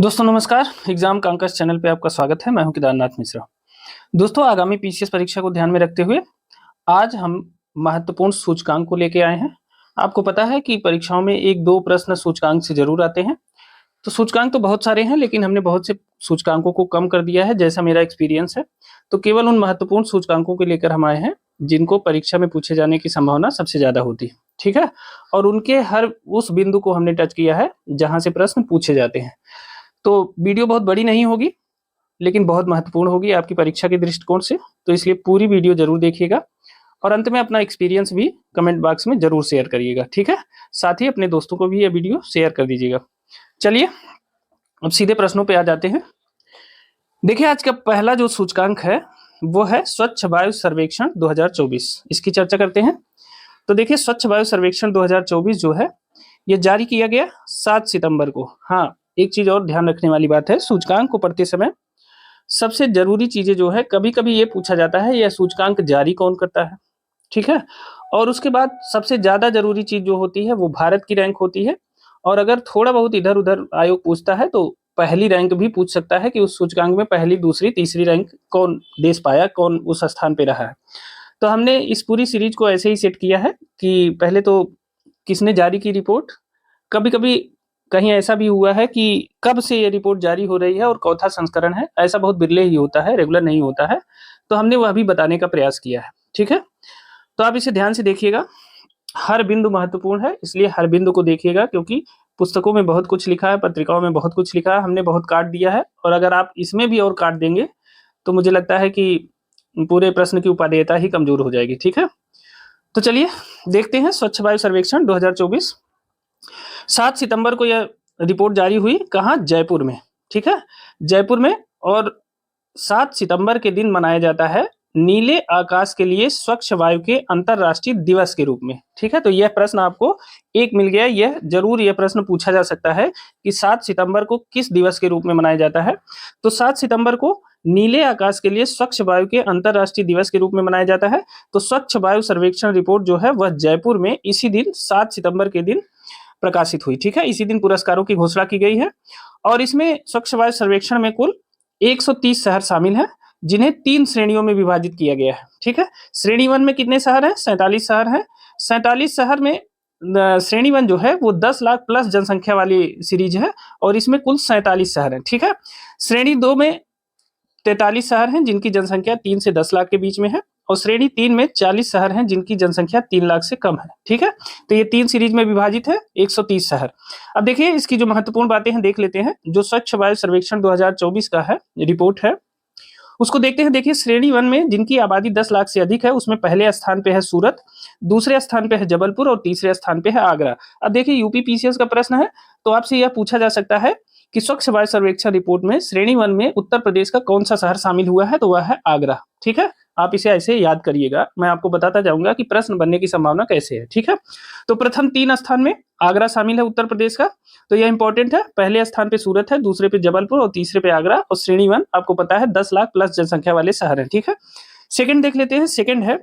दोस्तों नमस्कार। Exam कांकस channel पे आपका स्वागत है। मैं हूं केदारनाथ मिश्रा। दोस्तों आगामी पीसीएस परीक्षा को ध्यान में रखते हुए आज हम महत्वपूर्ण सूचकांक को लेके आए हैं। आपको पता है कि परीक्षाओं में एक दो प्रश्न सूचकांक से जरूर आते हैं। तो सूचकांक तो बहुत सारे हैं, लेकिन हमने बहुत से सूचकांकों को कम कर दिया है, जैसा मेरा एक्सपीरियंस है। तो केवल उन महत्वपूर्ण सूचकांकों को लेकर हम आए हैं जिनको परीक्षा में पूछे जाने की संभावना सबसे ज्यादा होती है। ठीक है, और उनके हर उस बिंदु को हमने टच किया है जहां से प्रश्न पूछे जाते हैं। तो वीडियो बहुत बड़ी नहीं होगी, लेकिन बहुत महत्वपूर्ण होगी आपकी परीक्षा के दृष्टिकोण से। तो इसलिए पूरी वीडियो जरूर देखिएगा और अंत में अपना एक्सपीरियंस भी कमेंट बॉक्स में जरूर शेयर करिएगा। ठीक है, साथ ही अपने दोस्तों को भी यह वीडियो शेयर कर दीजिएगा। चलिए अब सीधे प्रश्नों पे आ जाते हैं। देखिए आज का पहला जो सूचकांक है वो है स्वच्छ वायु सर्वेक्षण 2024। इसकी चर्चा करते हैं। तो देखिए स्वच्छ वायु सर्वेक्षण 2024 जो है ये जारी किया गया 7 सितंबर को। हाँ, एक चीज और ध्यान रखने वाली बात है, सूचकांक को पढ़ते समय सबसे जरूरी चीजें जो है, कभी कभी ये पूछा जाता है यह सूचकांक जारी कौन करता है। ठीक है, और उसके बाद सबसे ज्यादा जरूरी चीज जो होती है वो भारत की रैंक होती है। और अगर थोड़ा बहुत इधर उधर आयोग पूछता है तो पहली रैंक भी पूछ सकता है कि उस सूचकांक में पहली दूसरी तीसरी रैंक कौन देश पाया, कौन उस स्थान पे रहा है। तो हमने इस पूरी सीरीज को ऐसे ही सेट किया है कि पहले तो किसने जारी की रिपोर्ट, कभी कभी कहीं ऐसा भी हुआ है कि कब से ये रिपोर्ट जारी हो रही है और चौथा संस्करण है, ऐसा बहुत बिरले ही होता है, रेगुलर नहीं होता है। तो हमने वह भी बताने का प्रयास किया है। ठीक है, तो आप इसे ध्यान से देखिएगा, हर बिंदु महत्वपूर्ण है, इसलिए हर बिंदु को देखिएगा, क्योंकि पुस्तकों में बहुत कुछ लिखा है, पत्रिकाओं में बहुत कुछ लिखा है, हमने बहुत काट दिया है। और अगर आप इसमें भी और काट देंगे तो मुझे लगता है कि पूरे प्रश्न की उपादेयता ही कमजोर हो जाएगी। ठीक है, तो चलिए देखते हैं स्वच्छ वायु सर्वेक्षण 2024। 7 सितंबर को यह रिपोर्ट जारी हुई, कहाँ? जयपुर में। ठीक है, जयपुर में। और 7 सितंबर के दिन मनाया जाता है नीले आकाश के लिए स्वच्छ वायु के अंतरराष्ट्रीय दिवस के रूप में। ठीक है, तो यह प्रश्न आपको एक मिल गया। यह जरूर यह प्रश्न पूछा जा सकता है कि 7 सितंबर को किस दिवस के रूप में मनाया जाता है। तो 7 सितंबर को नीले आकाश के लिए स्वच्छ वायु के अंतरराष्ट्रीय दिवस के रूप में मनाया जाता है। तो स्वच्छ वायु सर्वेक्षण रिपोर्ट जो है वह जयपुर में इसी दिन 7 सितंबर के दिन प्रकाशित हुई। ठीक है, इसी दिन पुरस्कारों की घोषणा की गई है। और इसमें स्वच्छ वायु सर्वेक्षण में कुल 130 शहर शामिल हैं, जिन्हें 3 श्रेणियों में विभाजित किया गया है। ठीक है, श्रेणी 1 में कितने शहर हैं? 47 शहर हैं। 47 शहर में श्रेणी 1 जो है वो 10 लाख प्लस जनसंख्या वाली सीरीज है और इसमें कुल 47 शहर हैं। ठीक है, श्रेणी 2 में 43 शहर हैं जिनकी जनसंख्या 3 से 10 लाख के बीच में है। और श्रेणी 3 में 40 शहर हैं जिनकी जनसंख्या 3 लाख से कम है। ठीक है, तो ये 3 सीरीज में विभाजित है 130 शहर। अब देखिए इसकी जो महत्वपूर्ण बातें हैं देख लेते हैं। जो स्वच्छ वायु सर्वेक्षण 2024 का है रिपोर्ट है उसको देखते हैं। देखिए श्रेणी 1 में जिनकी आबादी 10 लाख से अधिक है उसमें पहले स्थान पे है सूरत, दूसरे स्थान पे है जबलपुर और तीसरे स्थान पे है आगरा। अब देखिए यूपी पीसीएस का प्रश्न है, तो आपसे यह पूछा जा सकता है कि स्वच्छ वायु सर्वेक्षण रिपोर्ट में श्रेणी 1 में उत्तर प्रदेश का कौन सा शहर शामिल हुआ है, तो वह है आगरा। ठीक है, आप इसे ऐसे याद करिएगा, मैं आपको बताता जाऊंगा कि प्रश्न बनने की संभावना कैसे है। ठीक है, तो प्रथम 3 स्थान में आगरा शामिल है उत्तर प्रदेश का, तो यह इंपॉर्टेंट है। पहले स्थान पे सूरत है, दूसरे पे जबलपुर और तीसरे पे आगरा। और श्रेणी 1 आपको पता है 10 लाख प्लस जनसंख्या वाले शहर हैं। ठीक है, सेकंड देख लेते हैं। सेकंड है,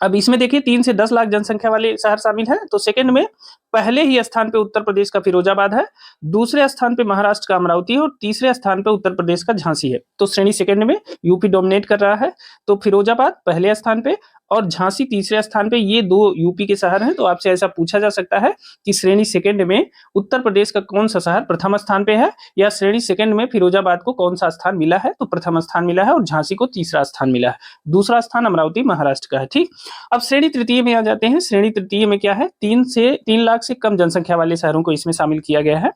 अब इसमें देखिए 3 से 10 लाख जनसंख्या वाले शहर शामिल हैं। तो सेकंड में पहले ही स्थान पे उत्तर प्रदेश का फिरोजाबाद है, दूसरे स्थान पे महाराष्ट्र का अमरावती है और तीसरे स्थान पे उत्तर प्रदेश का झांसी है। तो श्रेणी सेकंड में यूपी डोमिनेट कर रहा है, तो फिरोजाबाद पहले स्थान पे और झांसी तीसरे स्थान पे, ये 2 यूपी के शहर हैं। तो आपसे ऐसा पूछा जा सकता है कि श्रेणी सेकंड में उत्तर प्रदेश का कौन सा शहर प्रथम स्थान पे है, या श्रेणी सेकंड में फिरोजाबाद को कौन सा स्थान मिला है, तो प्रथम स्थान मिला है और झांसी को तीसरा स्थान मिला है, दूसरा स्थान अमरावती महाराष्ट्र का है। ठीक, अब श्रेणी तृतीय में आ जाते हैं। श्रेणी तृतीय में क्या है? 3 लाख से कम जनसंख्या वाले शहरों को इसमें शामिल किया गया है।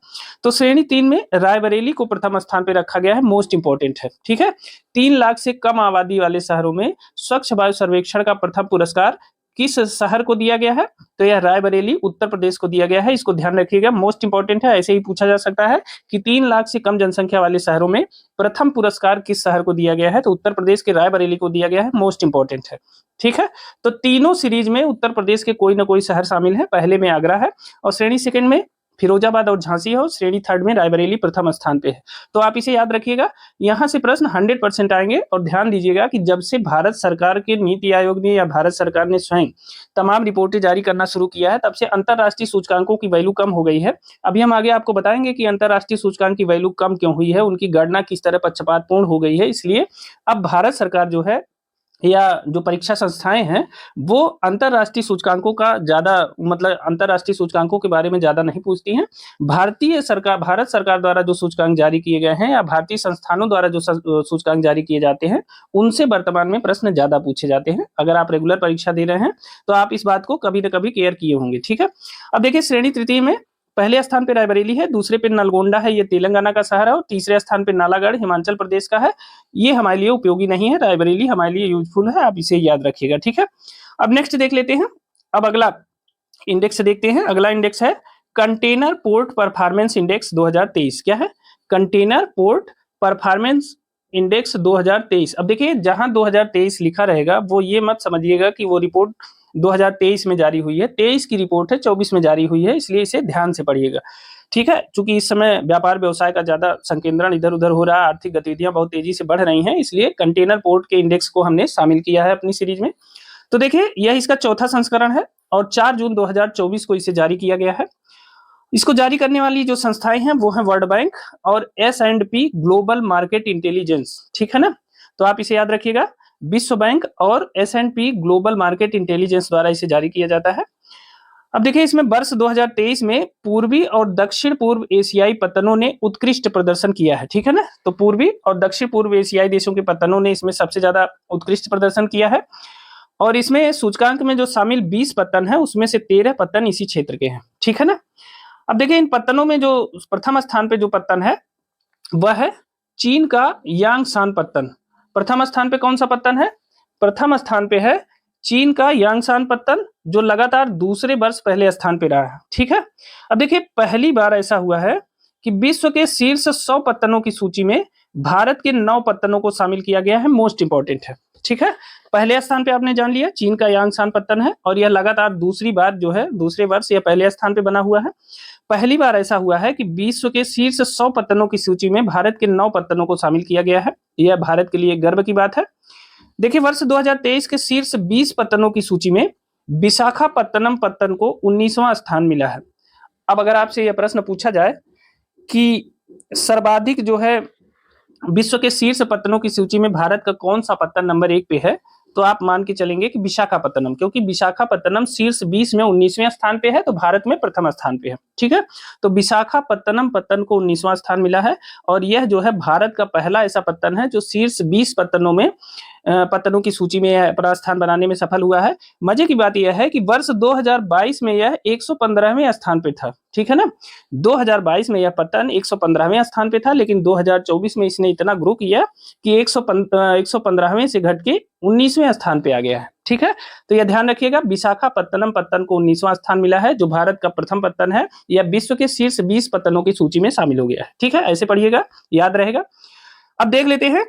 तो श्रेणी 3 में रायबरेली को प्रथम स्थान पे रखा गया है, मोस्ट इंपोर्टेंट है। ठीक है, 3 लाख से कम आबादी वाले शहरों में स्वच्छ वायु सर्वेक्षण का प्रथम पुरस्कार किस शहर को दिया गया है, तो यह रायबरेली उत्तर प्रदेश को दिया गया है। इसको ध्यान रखिएगा, मोस्ट इंपोर्टेंट है। ऐसे ही पूछा जा सकता है कि 3 लाख से कम जनसंख्या वाले शहरों में प्रथम पुरस्कार किस शहर को दिया गया है, तो उत्तर प्रदेश के रायबरेली को दिया गया है, मोस्ट इंपोर्टेंट है। ठीक है, तो तीनों सीरीज में उत्तर प्रदेश के कोई ना कोई शहर शामिल है। पहले में आगरा है और श्रेणी सेकंड में फिरोजाबाद और झांसी है, और श्रेणी थर्ड में रायबरेली प्रथम स्थान पे है। तो आप इसे याद रखिएगा, यहाँ से प्रश्न 100% आएंगे। और ध्यान दीजिएगा कि जब से भारत सरकार के नीति आयोग ने या भारत सरकार ने स्वयं तमाम रिपोर्टें जारी करना शुरू किया है, तब से अंतरराष्ट्रीय सूचकांकों की वैल्यू कम हो गई है। अभी हम आगे आपको बताएंगे कि अंतरराष्ट्रीय सूचकांक की वैल्यू कम क्यों हुई है, उनकी गणना किस तरह पक्षपातपूर्ण हो गई है। इसलिए अब भारत सरकार जो है या जो परीक्षा संस्थाएं हैं वो अंतरराष्ट्रीय सूचकांकों का ज्यादा मतलब अंतरराष्ट्रीय सूचकांकों के बारे में ज्यादा नहीं पूछती हैं। भारत सरकार द्वारा जो सूचकांक जारी किए गए हैं या भारतीय संस्थानों द्वारा जो सूचकांक जारी किए जाते हैं, उनसे वर्तमान में प्रश्न ज्यादा पूछे जाते हैं। अगर आप रेगुलर परीक्षा दे रहे हैं तो आप इस बात को कभी न कभी केयर किए होंगे। ठीक है, अब देखिए श्रेणी तृतीय में पहले स्थान पे रायबरेली है, दूसरे पे नलगोंडा है, ये तेलंगाना का शहर है, और तीसरे स्थान पे नालागढ़ हिमाचल प्रदेश का है। ये हमारे लिए उपयोगी नहीं है, रायबरेली हमारे लिए यूजफुल है, आप इसे याद रखिएगा। ठीक है, अब नेक्स्ट देख लेते हैं। अब अगला इंडेक्स देखते हैं। अगला इंडेक्स है कंटेनर पोर्ट परफॉर्मेंस इंडेक्स 2023। क्या है? Container port performance index 2023। अब देखिए जहां 2023 लिखा रहेगा वो ये मत समझिएगा कि वो रिपोर्ट 2023 में जारी हुई है, 23 की रिपोर्ट है, 24 में जारी हुई है, इसलिए इसे ध्यान से पढ़िएगा। ठीक है, चूंकि इस समय व्यापार व्यवसाय का ज्यादा संकेंद्रण इधर उधर हो रहा है, आर्थिक गतिविधियां बहुत तेजी से बढ़ रही हैं, इसलिए कंटेनर पोर्ट के इंडेक्स को हमने शामिल किया है अपनी सीरीज में। तो देखिए यह इसका चौथा संस्करण है और 4 जून 2024 को इसे जारी किया गया है। इसको जारी करने वाली जो संस्थाएं हैं वो है वर्ल्ड बैंक और S&P ग्लोबल मार्केट इंटेलिजेंस। ठीक है ना, तो आप इसे याद रखिएगा, विश्व बैंक और S&P ग्लोबल मार्केट इंटेलिजेंस द्वारा इसे जारी किया जाता है। अब देखिए इसमें वर्ष 2023 में पूर्वी और दक्षिण पूर्व एशियाई पत्तनों ने उत्कृष्ट प्रदर्शन किया है। ठीक है ना, तो पूर्वी और दक्षिण पूर्व एशियाई देशों के पत्तनों ने इसमें सबसे ज्यादा उत्कृष्ट प्रदर्शन किया है। और इसमें सूचकांक में जो शामिल 20 पत्तन है उसमें से 13 पत्तन इसी क्षेत्र के हैं। ठीक है ना, अब देखिए इन पत्तनों में जो प्रथम स्थान पे जो पत्तन है वह है चीन का यांगसान पत्तन। प्रथम स्थान पे कौन सा पत्तन है? प्रथम स्थान पे है चीन का यांगसान पत्तन, जो लगातार दूसरे वर्ष पहले स्थान पे रहा है। ठीक है, अब देखिए पहली बार ऐसा हुआ है कि विश्व के शीर्ष 100 पत्तनों की सूची में भारत के 9 पत्तनों को शामिल किया गया है। मोस्ट इंपॉर्टेंट है। ठीक है, पहले स्थान पे आपने जान लिया चीन का यांगसान पत्तन है, और यह लगातार दूसरी बार जो है दूसरे वर्ष यह पहले स्थान पे बना हुआ है। पहली बार ऐसा हुआ है कि विश्व के शीर्ष 100 पत्तनों की सूची में भारत के 9 पत्तनों को शामिल किया गया है। यह भारत के लिए गर्व की बात है। देखिए वर्ष 2023 के शीर्ष 20 पत्तनों की सूची में विशाखापत्तनम पत्तन को 19वां स्थान मिला है। अब अगर आपसे यह प्रश्न पूछा जाए कि सर्वाधिक जो है विश्व के शीर्ष पत्तनों की सूची में भारत का कौन सा पत्तन नंबर 1 पे है, तो आप मान के चलेंगे कि विशाखापत्तनम, क्योंकि विशाखापत्तनम शीर्ष 20 में 19वें स्थान पे है, तो भारत में प्रथम स्थान पे है। ठीक है, तो विशाखापत्तनम पत्तन को 19वां स्थान मिला है, और यह जो है भारत का पहला ऐसा पत्तन है जो शीर्ष 20 पत्तनों की सूची में अपना स्थान बनाने में सफल हुआ है। मजे की बात यह है कि वर्ष 2022 में यह 115वें स्थान पे था। ठीक है ना, 2022 में यह पत्तन 115वें स्थान पे था, लेकिन 2024 में इसने इतना ग्रो किया कि 115वें से घट के 19वें स्थान पे आ गया है। ठीक है, तो यह ध्यान रखिएगा, विशाखापत्तनम पत्तन को 19वां स्थान मिला है, जो भारत का प्रथम पत्तन है। यह विश्व के शीर्ष 20 पत्तनों की सूची में शामिल हो गया है। ठीक है, ऐसे पढ़िएगा, याद रहेगा। अब देख लेते हैं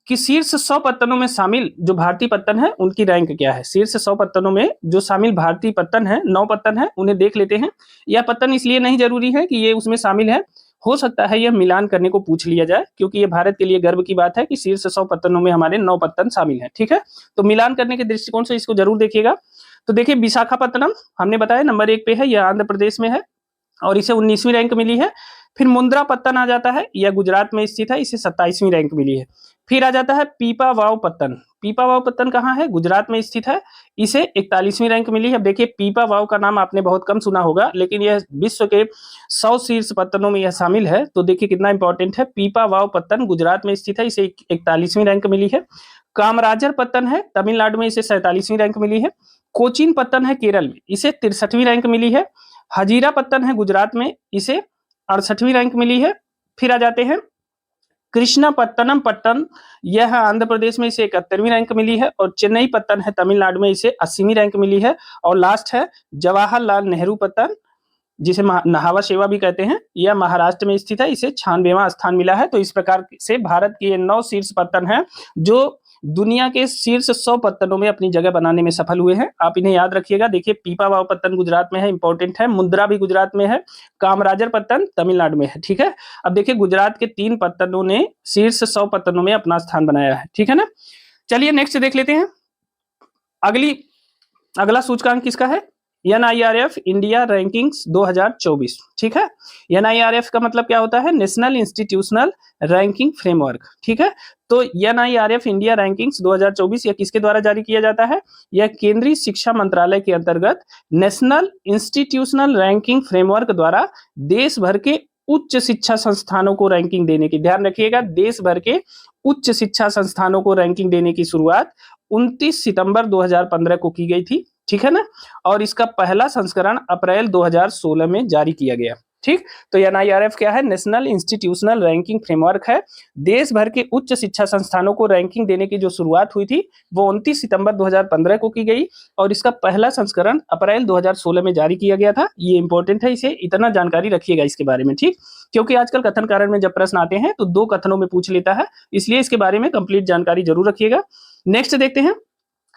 कि शीर्ष 100 पत्तनों में शामिल जो भारतीय पत्तन है उनकी रैंक क्या है। शीर्ष 100 पत्तनों में जो शामिल भारतीय पत्तन है, 9 पत्तन है, उन्हें देख लेते हैं। यह पत्तन इसलिए नहीं जरूरी है कि ये उसमें शामिल है, हो सकता है यह मिलान करने को पूछ लिया जाए, क्योंकि ये भारत के लिए गर्व की बात है कि शीर्ष 100 पत्तनों में हमारे 9 पत्तन शामिल है। ठीक है, तो मिलान करने के दृष्टिकोण से इसको जरूर देखिएगा। तो देखिए विशाखापत्तनम हमने बताया नंबर 1 पे है, यह आंध्र प्रदेश में है और इसे 19वीं रैंक मिली है। फिर मुंद्रा पत्तन आ जाता है, यह गुजरात में स्थित है, इसे 27वीं रैंक मिली है। फिर आ जाता है पीपावाव पत्तन। पीपावाव पत्तन कहाँ है? गुजरात में स्थित है, इसे 41वीं रैंक मिली है। देखिए पीपावाव का नाम आपने बहुत कम सुना होगा, लेकिन यह विश्व के 100 शीर्ष पत्तनों में यह शामिल है, तो देखिए कितना इंपॉर्टेंट है। पीपावाव पत्तन गुजरात में स्थित है, इसे 41वीं रैंक मिली है। कामराजर पत्तन है तमिलनाडु में, इसे 47वीं रैंक मिली है। कोचीन पत्तन है केरल में, इसे 63वीं रैंक मिली है। हजीरा पत्तन है गुजरात में, इसे 68वीं रैंक मिली है। फिर आ जाते हैं कृष्णापत्तनम पट्टन, यह आंध्र प्रदेश में, इसे 71वीं रैंक मिली है। और चेन्नई पत्तन है तमिलनाडु में, इसे 80वीं रैंक मिली है। और लास्ट है जवाहरलाल नेहरू पत्तन, जिसे नहावा शेवा भी कहते हैं, यह महाराष्ट्र में स्थित है, इसे 96वां स्थान मिला है। तो इस प्रकार से भारत के 9 शीर्ष पत्तन हैं जो दुनिया के शीर्ष 100 पत्तनों में अपनी जगह बनाने में सफल हुए हैं। आप इन्हें याद रखिएगा। देखिए, पीपावाव पत्तन गुजरात में है, इंपॉर्टेंट है। मुंद्रा भी गुजरात में है। कामराजर पत्तन तमिलनाडु में है। ठीक है, अब देखिए गुजरात के 3 पत्तनों ने शीर्ष 100 पत्तनों में अपना स्थान बनाया है। ठीक है ना। चलिए नेक्स्ट देख लेते हैं। अगला सूचकांक किसका है? NIRF India rankings 2024। ठीक है, NIRF का मतलब क्या होता है? National institutional ranking framework. ठीक है, तो NIRF इंडिया रैंकिंग्स 2024 यह किसके द्वारा जारी किया जाता है? यह केंद्रीय शिक्षा मंत्रालय के अंतर्गत नेशनल इंस्टीट्यूशनल रैंकिंग फ्रेमवर्क द्वारा देश भर के उच्च शिक्षा संस्थानों को रैंकिंग देने की, ध्यान रखिएगा, देश भर के उच्च शिक्षा संस्थानों को रैंकिंग देने की शुरुआत 29 सितंबर 2015 को की गई थी। ठीक है ना, और इसका पहला संस्करण अप्रैल 2016 में जारी किया गया। ठीक, तो NIRF क्या है? नेशनल इंस्टीट्यूशनल रैंकिंग फ्रेमवर्क है। देश भर के उच्च शिक्षा संस्थानों को रैंकिंग देने की जो शुरुआत हुई थी वो 29 सितंबर 2015 को की गई और इसका पहला संस्करण अप्रैल 2016 में जारी किया गया था। ये इंपॉर्टेंट है, इसे इतना जानकारी रखिएगा इसके बारे में। ठीक, क्योंकि आजकल कथन कारण में जब प्रश्न आते हैं तो 2 कथनों में पूछ लेता है, इसलिए इसके बारे में कंप्लीट जानकारी जरूर रखिएगा। नेक्स्ट देखते हैं।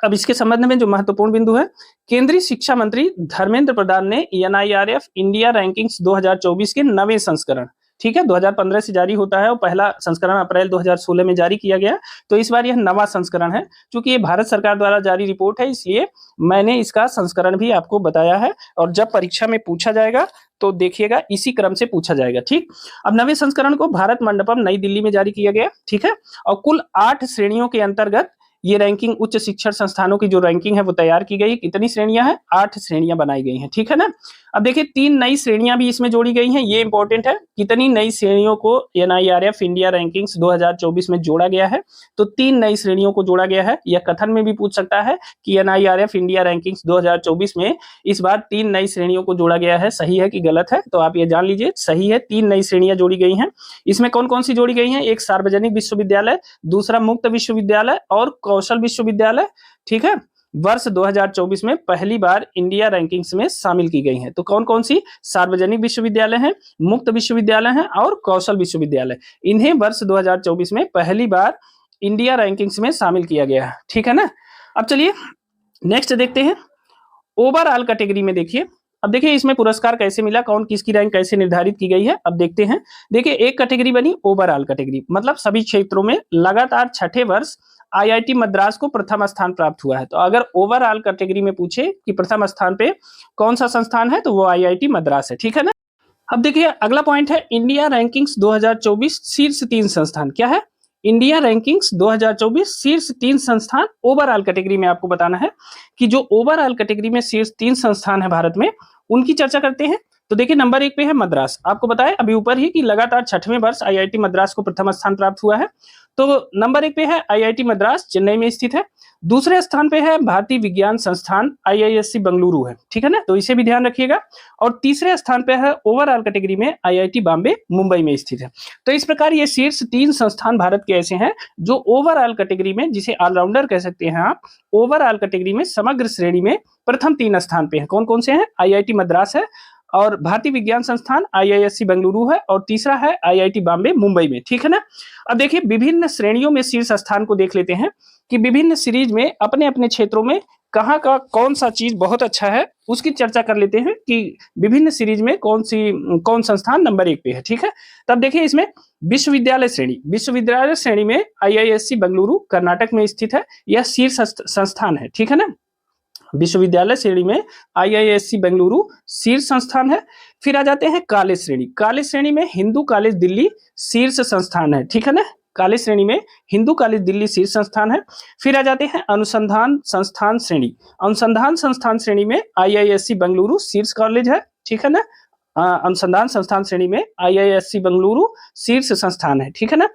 अब इसके संबंध में जो महत्वपूर्ण बिंदु है, केंद्रीय शिक्षा मंत्री धर्मेंद्र प्रधान ने NIRF इंडिया रैंकिंग्स 2024 के 9वें संस्करण, ठीक है, 2015 से जारी होता है और पहला संस्करण अप्रैल 2016 में जारी किया गया, तो इस बार यह 9वां संस्करण है। क्योंकि ये भारत सरकार द्वारा जारी रिपोर्ट है, इसलिए मैंने इसका संस्करण भी आपको बताया है और जब परीक्षा में पूछा जाएगा तो देखिएगा इसी क्रम से पूछा जाएगा। ठीक, अब 9वें संस्करण को भारत मंडपम नई दिल्ली में जारी किया गया। ठीक है, और कुल 8 श्रेणियों के अंतर्गत ये रैंकिंग, उच्च शिक्षण संस्थानों की जो रैंकिंग है वो तैयार की गई। कितनी श्रेणियां हैं? 8 श्रेणियां बनाई गई हैं। ठीक है ना। अब देखिए 3 नई श्रेणियां भी इसमें जोड़ी गई हैं, ये इंपॉर्टेंट है। कितनी नई श्रेणियों को NIRF इंडिया रैंकिंग्स 2024 में जोड़ा गया है? तो 3 नई श्रेणियों को जोड़ा गया है। यह कथन में भी पूछ सकता है कि NIRF इंडिया रैंकिंग्स 2024 में इस बार 3 नई श्रेणियों को जोड़ा गया है, सही है कि गलत है? तो आप ये जान लीजिए, सही है, 3 नई श्रेणियां जोड़ी गई हैं। इसमें कौन कौन सी जोड़ी गई हैं? एक सार्वजनिक विश्वविद्यालय, दूसरा मुक्त विश्वविद्यालय और कौशल विश्वविद्यालय। ठीक है, वर्ष 2024 में पहली बार इंडिया रैंकिंग्स में शामिल की गई हैं। तो कौन कौन सी? सार्वजनिक विश्वविद्यालय हैं, मुक्त विश्वविद्यालय हैं और कौशल विश्वविद्यालय। इन्हें वर्ष 2024 में पहली बार इंडिया रैंकिंग्स में शामिल किया गया है। ठीक है ना। अब चलिए नेक्स्ट देखते हैं। ओवरऑल कैटेगरी में देखिए, अब देखिए इसमें पुरस्कार कैसे मिला, कौन किसकी रैंक कैसे निर्धारित की गई है, अब देखते हैं। देखिए एक कैटेगरी बनी ओवरऑल कैटेगरी, मतलब सभी क्षेत्रों में लगातार 6ठे वर्ष IIT मद्रास को प्रथम स्थान प्राप्त हुआ है। तो अगर ओवरऑल कैटेगरी में पूछे कि प्रथम स्थान पे कौन सा संस्थान है, तो वो IIT मद्रास है। ठीक है ना। अब देखिए अगला पॉइंट है इंडिया रैंकिंग्स 2024 शीर्ष 3 संस्थान। क्या है? इंडिया रैंकिंग्स 2024 शीर्ष 3 संस्थान। ओवरऑल कैटेगरी में आपको बताना है कि जो ओवरऑल कैटेगरी में शीर्ष 3 संस्थान है भारत में, उनकी चर्चा करते हैं। तो देखिए नंबर 1 पे है मद्रास। आपको बताया अभी ऊपर ही कि लगातार 6वें वर्ष IIT मद्रास को प्रथम स्थान प्राप्त हुआ है। तो नंबर 1 पे है IIT मद्रास, चेन्नई में स्थित है। दूसरे स्थान पे है भारतीय विज्ञान संस्थान IISc बेंगलुरु है। ठीक है ना, तो इसे भी ध्यान रखिएगा। और तीसरे स्थान पे है ओवरऑल कैटेगरी में IIT बॉम्बे, मुंबई में स्थित है। तो इस प्रकार ये शीर्ष 3 संस्थान भारत के ऐसे हैं जो ओवरऑल कैटेगरी में, जिसे ऑलराउंडर कह सकते हैं आप, ओवरऑल कैटेगरी में समग्र श्रेणी में प्रथम 3 स्थान पे है। कौन कौन से हैं? IIT मद्रास है और भारतीय विज्ञान संस्थान IISc बेंगलुरु है और तीसरा है IIT बॉम्बे, मुंबई में। ठीक है ना। अब देखिए विभिन्न श्रेणियों में शीर्ष स्थान को देख लेते हैं कि विभिन्न सीरीज में अपने अपने क्षेत्रों में कहाँ का कौन सा चीज बहुत अच्छा है, उसकी चर्चा कर लेते हैं कि विभिन्न सीरीज में कौन संस्थान नंबर 1 पे है। ठीक है, तब देखिए इसमें विश्वविद्यालय श्रेणी में IISc बेंगलुरु कर्नाटक में स्थित है, यह शीर्ष संस्थान है। ठीक है ना, विश्वविद्यालय श्रेणी में IISc बेंगलुरु शीर्ष संस्थान है। फिर आ जाते हैं कॉलेज श्रेणी। कॉलेज श्रेणी में हिंदू कॉलेज दिल्ली शीर्ष संस्थान है। ठीक है ना, कॉलेज श्रेणी में हिंदू कॉलेज दिल्ली शीर्ष संस्थान है। फिर आ जाते हैं अनुसंधान संस्थान श्रेणी। अनुसंधान संस्थान श्रेणी में IISc बेंगलुरु शीर्ष कॉलेज है। ठीक है ना, अनुसंधान संस्थान श्रेणी में IISc बेंगलुरु शीर्ष संस्थान है। ठीक है ना।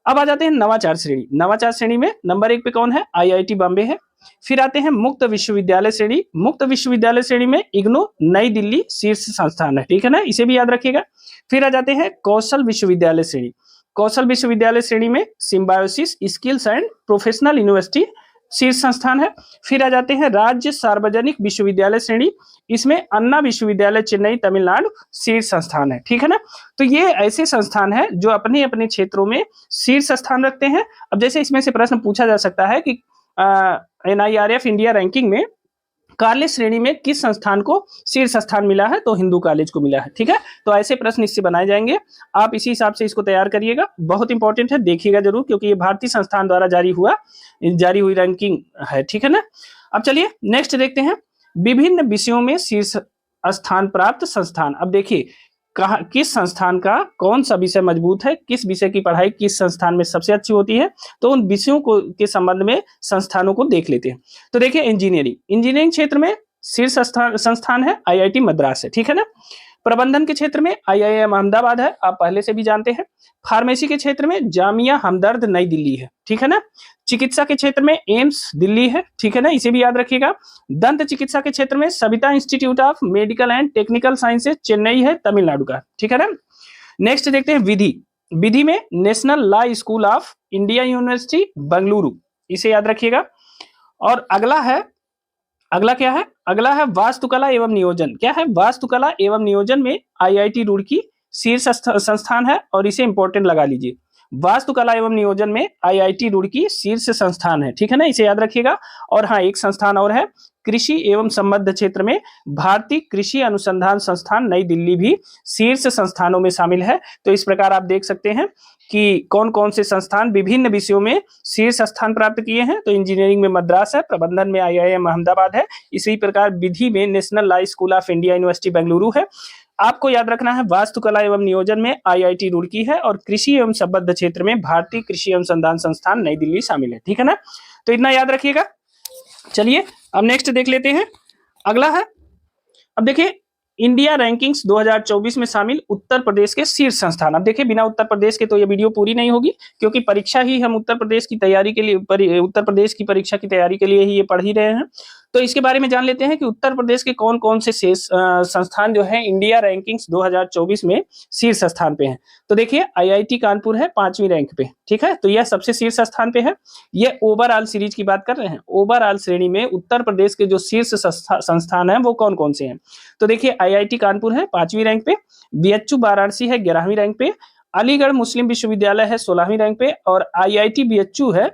अब आ जाते हैं नवाचार श्रेणी। नवाचार श्रेणी में नंबर 1 पे कौन है? IIT बॉम्बे है। फिर आते हैं मुक्त विश्वविद्यालय श्रेणी। मुक्त विश्वविद्यालय श्रेणी में इग्नू नई दिल्ली शीर्ष संस्थान है। ठीक है ना, इसे भी याद रखिएगा। फिर आ जाते हैं कौशल विश्वविद्यालय श्रेणी। कौशल विश्वविद्यालय श्रेणी में symbiosis skills and professional university शीर्ष संस्थान है। फिर आ जाते हैं राज्य सार्वजनिक विश्वविद्यालय श्रेणी, इसमें अन्ना विश्वविद्यालय चेन्नई तमिलनाडु शीर्ष संस्थान है, ठीक है ना। तो ये ऐसे संस्थान है जो अपने अपने क्षेत्रों में शीर्ष स्थान रखते हैं। अब जैसे इसमें से प्रश्न पूछा जा सकता है कि NIRF इंडिया रैंकिंग में कॉलेज श्रेणी में किस संस्थान को शीर्ष स्थान मिला है, तो हिंदू कॉलेज को मिला है, ठीक है। तो ऐसे प्रश्न इससे बनाए जाएंगे, आप इसी हिसाब से इसको तैयार करिएगा, बहुत इंपॉर्टेंट है, देखिएगा जरूर, क्योंकि ये भारतीय संस्थान द्वारा जारी हुई रैंकिंग है, ठीक है ना। अब चलिए नेक्स्ट देखते हैं, विभिन्न विषयों में शीर्ष स्थान प्राप्त संस्थान। अब देखिए कहा किस संस्थान का कौन सा विषय मजबूत है, किस विषय की पढ़ाई किस संस्थान में सबसे अच्छी होती है, तो उन विषयों को के संबंध में संस्थानों को देख लेते हैं। तो देखिए इंजीनियरिंग क्षेत्र में शीर्ष संस्थान है IIT मद्रास है, ठीक है ना। प्रबंधन के क्षेत्र में IIM अहमदाबाद है, आप पहले से भी जानते हैं। फार्मेसी के क्षेत्र में जामिया हमदर्द नई दिल्ली है, ठीक है ना। चिकित्सा के क्षेत्र में एम्स दिल्ली है, ठीक है ना, इसे भी याद रखिएगा। दंत चिकित्सा के क्षेत्र में Savita institute of medical and technical sciences Chennai है, तमिलनाडु का, ठीक है ना। नेक्स्ट देखते हैं विधि में national law school of India university Bengaluru, इसे याद रखिएगा। और अगला क्या है, अगला है वास्तुकला एवं नियोजन। क्या है, वास्तुकला एवं नियोजन में IIT रुड़की शीर्ष संस्थान है, और इसे इंपॉर्टेंट लगा लीजिए, वास्तुकला एवं नियोजन में IIT रुड़की शीर्ष संस्थान है, ठीक है ना, इसे याद रखिएगा। और हाँ, एक संस्थान और है, कृषि एवं संबद्ध क्षेत्र में भारतीय कृषि अनुसंधान संस्थान नई दिल्ली भी शीर्ष संस्थानों में शामिल है। तो इस प्रकार आप देख सकते हैं कि कौन कौन से संस्थान विभिन्न विषयों में शीर्ष स्थान प्राप्त किए हैं। तो इंजीनियरिंग में मद्रास है, प्रबंधन में IIM अहमदाबाद है, इसी प्रकार विधि में national law school of India university Bengaluru है। आपको याद रखना है वास्तुकला एवं नियोजन में IIT रुड़की है, और कृषि एवं संबद्ध क्षेत्र में भारतीय कृषि अनुसंधान संस्थान नई दिल्ली शामिल है, ठीक है ना। तो इतना याद रखिएगा। चलिए अब नेक्स्ट देख लेते हैं, अगला है, अब देखिए इंडिया रैंकिंग्स 2024 में शामिल उत्तर प्रदेश के शीर्ष संस्थान। अब देखिए बिना उत्तर प्रदेश के तो ये वीडियो पूरी नहीं होगी, क्योंकि परीक्षा ही हम उत्तर प्रदेश की तैयारी के लिए उत्तर प्रदेश की परीक्षा की तैयारी के लिए ही ये पढ़ ही रहे हैं। तो इसके बारे में जान लेते हैं कि उत्तर प्रदेश के कौन कौन से शेष संस्थान जो है इंडिया रैंकिंग्स 2024 में शीर्ष स्थान पे हैं। तो देखिए IIT कानपुर है 5वीं रैंक पे, ठीक है, तो यह सबसे शीर्ष स्थान पे है। ये ओवरऑल सीरीज की बात कर रहे हैं, ओवरऑल श्रेणी में उत्तर प्रदेश के जो शीर्ष संस्थान है वो कौन कौन से हैं। तो देखिए IIT कानपुर है 5वीं रैंक पे, BHU वाराणसी है 11वीं रैंक पे, अलीगढ़ मुस्लिम विश्वविद्यालय है 16वीं रैंक पे, और IIT BHU है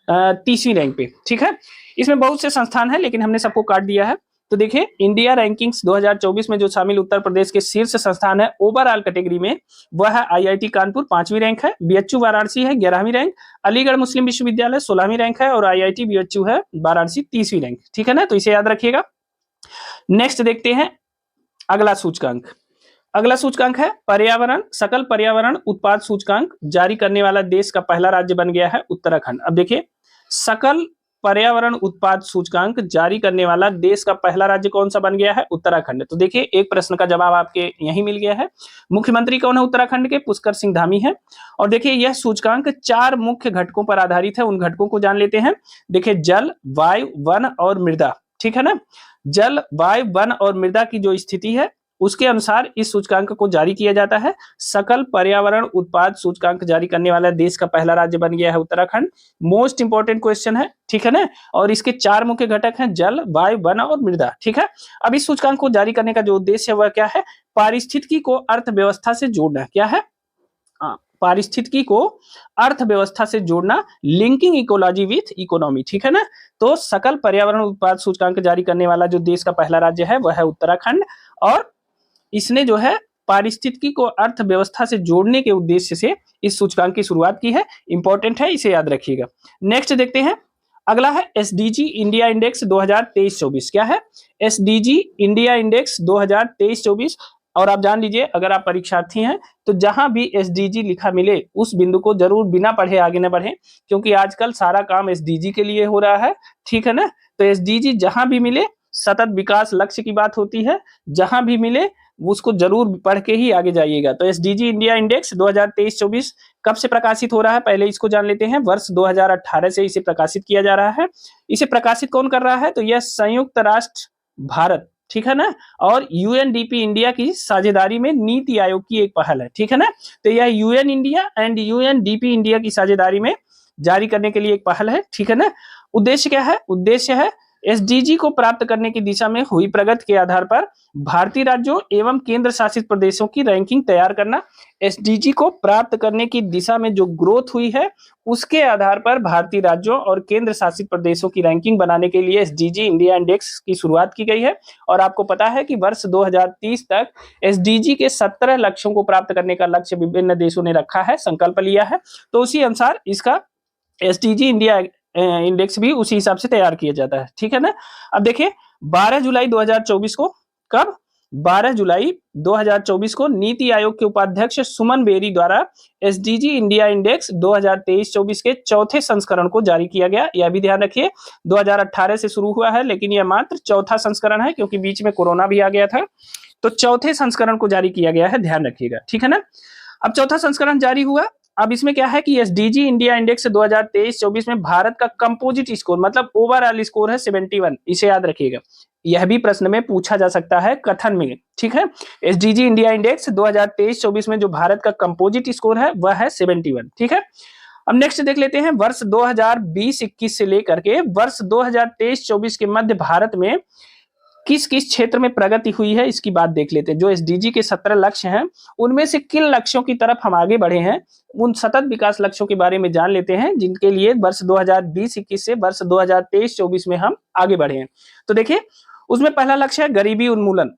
30वीं रैंक पे, ठीक है। इसमें बहुत से संस्थान है, लेकिन हमने सबको काट दिया है। तो देखिए इंडिया रैंकिंग्स 2024 में जो शामिल उत्तर प्रदेश के शीर्ष संस्थान है ओवरऑल कैटेगरी में, वह है IIT कानपुर 5वीं रैंक है, BHU वाराणसी है 11वीं रैंक, अलीगढ़ मुस्लिम विश्वविद्यालय 16वीं रैंक है, और IIT BHU है वाराणसी 30वीं रैंक, ठीक है ना, तो इसे याद रखिएगा। नेक्स्ट देखते हैं अगला सूचकांक है पर्यावरण, सकल पर्यावरण उत्पाद सूचकांक जारी करने वाला देश का पहला राज्य बन गया है उत्तराखंड। अब देखिए सकल पर्यावरण उत्पाद सूचकांक जारी करने वाला देश का पहला राज्य कौन सा बन गया है, उत्तराखंड। तो देखिए एक प्रश्न का जवाब आपके यहीं मिल गया है। मुख्यमंत्री कौन है उत्तराखंड के, पुष्कर सिंह धामी है। और देखिए यह सूचकांक 4 मुख्य घटकों पर आधारित है, उन घटकों को जान लेते हैं। देखिए जल, वायु, वन और मृदा, ठीक है ना। जल, वायु, वन और मृदा की जो स्थिति है उसके अनुसार इस सूचकांक को जारी किया जाता है। सकल पर्यावरण उत्पाद सूचकांक जारी करने वाला देश का पहला राज्य बन गया है उत्तराखंड। मोस्ट इंपॉर्टेंट क्वेश्चन है, ठीक है ना। और इसके 4 मुख्य घटक हैं, जल, वायु, वन और मृदा, ठीक है। अब इस सूचकांक को जारी करने का जो उद्देश्य है वह क्या है, पारिस्थितिकी को अर्थव्यवस्था से जोड़ना। क्या है, पारिस्थितिकी को अर्थव्यवस्था से जोड़ना, लिंकिंग इकोलॉजी विथ इकोनॉमी, ठीक है ना। तो सकल पर्यावरण उत्पाद सूचकांक जारी करने वाला जो देश का पहला राज्य है वह है उत्तराखंड, और इसने जो है पारिस्थितिकी को अर्थव्यवस्था से जोड़ने के उद्देश्य से इस सूचकांक की शुरुआत की है। इंपॉर्टेंट है, इसे याद रखिएगा। नेक्स्ट देखते हैं, अगला है SDG इंडिया इंडेक्स 2023-24। क्या है, SDG इंडिया इंडेक्स 2023-24। और आप जान लीजिए अगर आप परीक्षार्थी हैं तो जहां भी SDG लिखा मिले उस बिंदु को जरूर बिना पढ़े आगे न बढ़े, क्योंकि आजकल सारा काम SDG के लिए हो रहा है, ठीक है ना। तो SDG जहां भी मिले, सतत विकास लक्ष्य की बात होती है, जहां भी मिले उसको जरूर पढ़ के ही आगे जाइएगा। तो SDG इंडिया इंडेक्स 2023-24 कब से प्रकाशित हो रहा है, पहले इसको जान लेते हैं। वर्ष 2018 से इसे प्रकाशित किया जा रहा है। इसे प्रकाशित कौन कर रहा है, तो यह संयुक्त राष्ट्र भारत, ठीक है ना, और UNDP इंडिया की साझेदारी में नीति आयोग की एक पहल है, ठीक है ना। तो यह UN India and UNDP India की साझेदारी में जारी करने के लिए एक पहल है, ठीक है ना। उद्देश्य क्या है? उद्देश्य है एसडीजी को प्राप्त करने की दिशा में हुई प्रगति के आधार पर भारतीय राज्यों एवं केंद्र शासित प्रदेशों की रैंकिंग तैयार करना। एसडीजी को प्राप्त करने की दिशा में जो ग्रोथ हुई है उसके आधार पर भारतीय राज्यों और केंद्र शासित प्रदेशों की रैंकिंग बनाने के लिए एसडीजी इंडिया इंडेक्स की शुरुआत की गई है। और आपको पता है कि वर्ष 2030 तक एसडीजी के 17 लक्ष्यों को प्राप्त करने का लक्ष्य विभिन्न देशों ने रखा है, संकल्प लिया है। तो उसी अनुसार इसका एसडीजी इंडिया इंडेक्स भी उसी हिसाब से तैयार किया जाता है, ठीक है ना। अब देखिए 12 जुलाई 2024 को, कब? 12 जुलाई 2024 को नीति आयोग के उपाध्यक्ष सुमन बेरी द्वारा एसडीजी इंडिया इंडेक्स 2023-24 के चौथे संस्करण को जारी किया गया। यह भी ध्यान रखिए 2018 से शुरू हुआ है, लेकिन यह मात्र चौथा संस्करण है क्योंकि बीच में कोरोना भी आ गया था। तो चौथे संस्करण को जारी किया गया है, ध्यान रखिएगा, ठीक है ना। अब चौथा संस्करण जारी हुआ। अब इसमें क्या है कि एसडीजी इंडिया इंडेक्स 2023-24 में भारत का कंपोजिट स्कोर मतलब ओवरऑल स्कोर है 71, इसे याद रखिएगा। यह भी प्रश्न में पूछा जा सकता है कथन में, ठीक है। एसडीजी इंडिया इंडेक्स 2023-24 में जो भारत का कंपोजिट स्कोर है वह है 71, ठीक है। अब नेक्स्ट देख लेते हैं वर्ष 2020-21 से लेकर के वर्ष 2023-24 के मध्य भारत में किस किस क्षेत्र में प्रगति हुई है इसकी बात देख लेते हैं। जो एसडीजी के 17 लक्ष्य हैं उनमें से किन लक्ष्यों की तरफ हम आगे बढ़े हैं, उन सतत विकास लक्ष्यों के बारे में जान लेते हैं जिनके लिए वर्ष 2020-21 से वर्ष 2023-24 में हम आगे बढ़े हैं। तो देखिए उसमें पहला लक्ष्य है गरीबी उन्मूलन।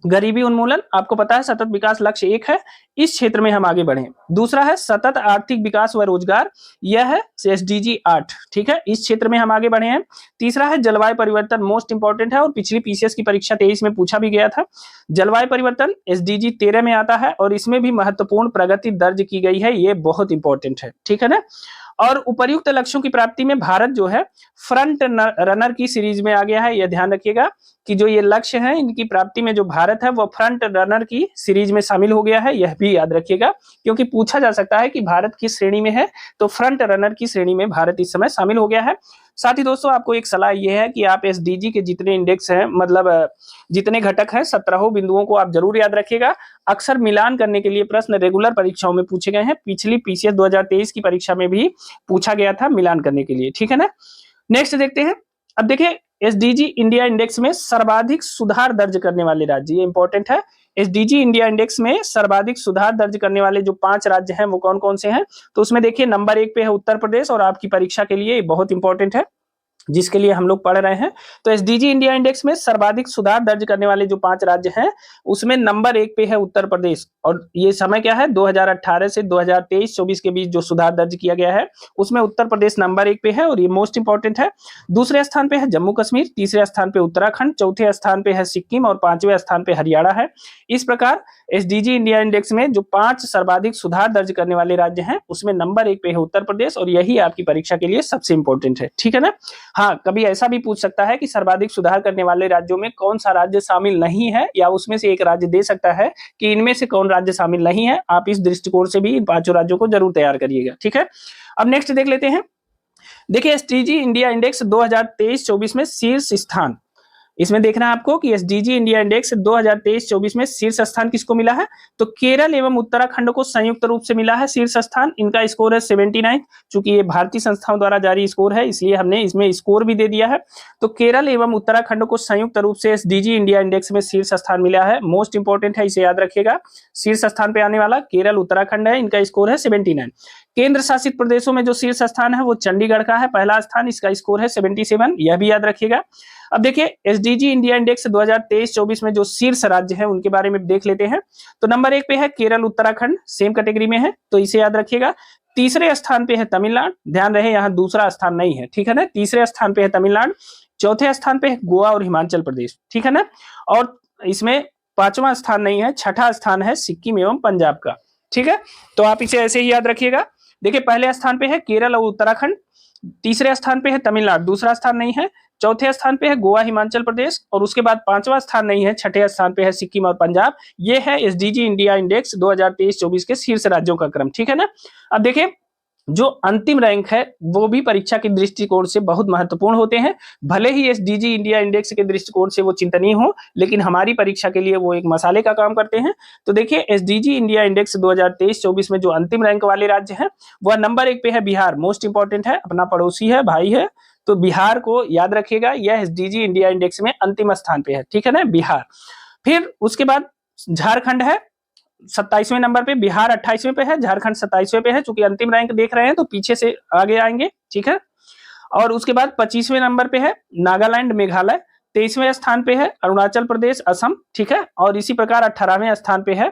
गरीबी उन्मूलन आपको पता है सतत विकास लक्ष्य 1 है, इस क्षेत्र में हम आगे बढ़े। दूसरा है सतत आर्थिक विकास व रोजगार, यह है एसडीजी 8, ठीक है, इस क्षेत्र में हम आगे बढ़े हैं। तीसरा है जलवायु परिवर्तन, मोस्ट इंपॉर्टेंट है और पिछली पीसीएस की परीक्षा 23 में पूछा भी गया था। जलवायु परिवर्तन एसडीजी 13 में आता है और इसमें भी महत्वपूर्ण प्रगति दर्ज की गई है, ये बहुत इंपॉर्टेंट है, ठीक है ना। और उपर्युक्त लक्ष्यों की प्राप्ति में भारत जो है फ्रंट रनर की सीरीज में आ गया है। यह ध्यान रखिएगा कि जो ये लक्ष्य हैं इनकी प्राप्ति में जो भारत है वो फ्रंट रनर की सीरीज में शामिल हो गया है, यह भी याद रखिएगा क्योंकि पूछा जा सकता है कि भारत किस श्रेणी में है, तो फ्रंट रनर की श्रेणी में भारत इस समय शामिल हो गया है। साथ ही दोस्तों आपको एक सलाह यह है कि आप एसडीजी के जितने इंडेक्स हैं मतलब जितने घटक हैं 17 बिंदुओं को आप जरूर याद रखिएगा। अक्सर मिलान करने के लिए प्रश्न रेगुलर परीक्षाओं में पूछे गए हैं, पिछली पीसीएस 2023 की परीक्षा में भी पूछा गया था मिलान करने के लिए, ठीक है ना। नेक्स्ट देखते हैं। अब देखिए एसडीजी इंडिया इंडेक्स में सर्वाधिक सुधार दर्ज करने वाले राज्य, ये इंपॉर्टेंट है। एसडीजी इंडिया इंडेक्स में सर्वाधिक सुधार दर्ज करने वाले जो 5 राज्य हैं वो कौन कौन से हैं, तो उसमें देखिए नंबर 1 पे है उत्तर प्रदेश और आपकी परीक्षा के लिए बहुत इंपॉर्टेंट है जिसके लिए हम लोग पढ़ रहे हैं। तो एसडीजी इंडिया इंडेक्स में सर्वाधिक सुधार दर्ज करने वाले जो 5 राज्य हैं उसमें नंबर 1 पे है उत्तर प्रदेश और ये समय क्या है 2018 से 2023-24 के बीच जो सुधार दर्ज किया गया है उसमें उत्तर प्रदेश नंबर 1 पे है और ये मोस्ट इंपॉर्टेंट है। दूसरे स्थान पे है जम्मू कश्मीर, तीसरे स्थान पे उत्तराखंड, चौथे स्थान पे है सिक्किम और 5वें स्थान पे हरियाणा है। इस प्रकार एसडीजी इंडिया इंडेक्स में जो 5 सर्वाधिक सुधार दर्ज करने वाले राज्य हैं उसमें नंबर 1 पे है उत्तर प्रदेश और यही आपकी परीक्षा के लिए सबसे इंपॉर्टेंट है, ठीक है ना। हाँ, कभी ऐसा भी पूछ सकता है कि सर्वाधिक सुधार करने वाले राज्यों में कौन सा राज्य शामिल नहीं है या उसमें से एक राज्य दे सकता है कि इनमें से कौन राज्य शामिल नहीं है। आप इस दृष्टिकोण से भी इन 5 राज्यों को जरूर तैयार करिएगा, ठीक है। अब नेक्स्ट देख लेते हैं। देखिए एसडीजी इंडिया इंडेक्स 2023-24 में शीर्ष स्थान, इसमें देखना है आपको कि एसडीजी इंडिया इंडेक्स 2023-24 में शीर्ष स्थान किसको मिला है, तो केरल एवं उत्तराखंड को संयुक्त रूप से मिला है शीर्ष स्थान। इनका स्कोर है 79, चूंकि ये भारतीय संस्थाओं द्वारा जारी स्कोर है इसलिए हमने इसमें स्कोर भी दे दिया है। तो केरल एवं उत्तराखंड को संयुक्त रूप से एसडीजी इंडिया इंडेक्स में शीर्ष स्थान मिला है, मोस्ट इंपॉर्टेंट है, इसे याद रखिएगा। शीर्ष स्थान पे आने वाला केरल उत्तराखंड है, इनका स्कोर है 79। केंद्र शासित प्रदेशों में जो शीर्ष स्थान है वो चंडीगढ़ का है, पहला स्थान, इसका स्कोर है 77, यह भी याद रखिएगा। अब देखिए एसडीजी इंडिया इंडेक्स 2023-24 में जो शीर्ष राज्य हैं उनके बारे में देख लेते हैं। तो नंबर 1 पे है केरल उत्तराखंड, सेम कैटेगरी में है तो इसे याद रखिएगा। तीसरे स्थान पे है तमिलनाडु, ध्यान रहे यहाँ दूसरा स्थान नहीं है, ठीक है ना। तीसरे स्थान पे है तमिलनाडु, चौथे स्थान पे है गोवा और हिमाचल प्रदेश, ठीक है ना। और इसमें 5वां स्थान नहीं है, छठा स्थान है सिक्किम एवं पंजाब का, ठीक है। तो आप इसे ऐसे ही याद रखिएगा। देखिए पहले स्थान पे है केरल और उत्तराखंड, तीसरे स्थान पे है तमिलनाडु, दूसरा स्थान नहीं है, चौथे स्थान पे है गोवा हिमाचल प्रदेश और उसके बाद 5वां स्थान नहीं है, छठे स्थान पे है सिक्किम और पंजाब। ये है एसडीजी इंडिया इंडेक्स 2023-24 के शीर्ष राज्यों का क्रम, ठीक है ना। अब देखिए जो अंतिम रैंक है वो भी परीक्षा के दृष्टिकोण से बहुत महत्वपूर्ण होते हैं, भले ही एसडीजी इंडिया इंडेक्स के दृष्टिकोण से वो चिंतनीय हो लेकिन हमारी परीक्षा के लिए वो एक मसाले का काम करते हैं। तो देखिए एसडीजी इंडिया इंडेक्स 2023-24 में जो अंतिम रैंक वाले राज्य हैं वह नंबर 1 पे है बिहार, मोस्ट इंपॉर्टेंट है, अपना पड़ोसी है, भाई है, तो बिहार को याद रखिएगा, यह एसडीजी इंडिया इंडेक्स में अंतिम स्थान पे है, ठीक है ना, बिहार। फिर उसके बाद झारखंड है 27वें नंबर पे, बिहार 28वें पे है, झारखंड 27वें पे है। चूंकि अंतिम रैंक देख रहे हैं तो पीछे से आगे आएंगे, ठीक है। और उसके बाद 25वें नंबर पे है नागालैंड मेघालय, 23वें स्थान पे है अरुणाचल प्रदेश असम, ठीक है। और इसी प्रकार 18वें स्थान पे है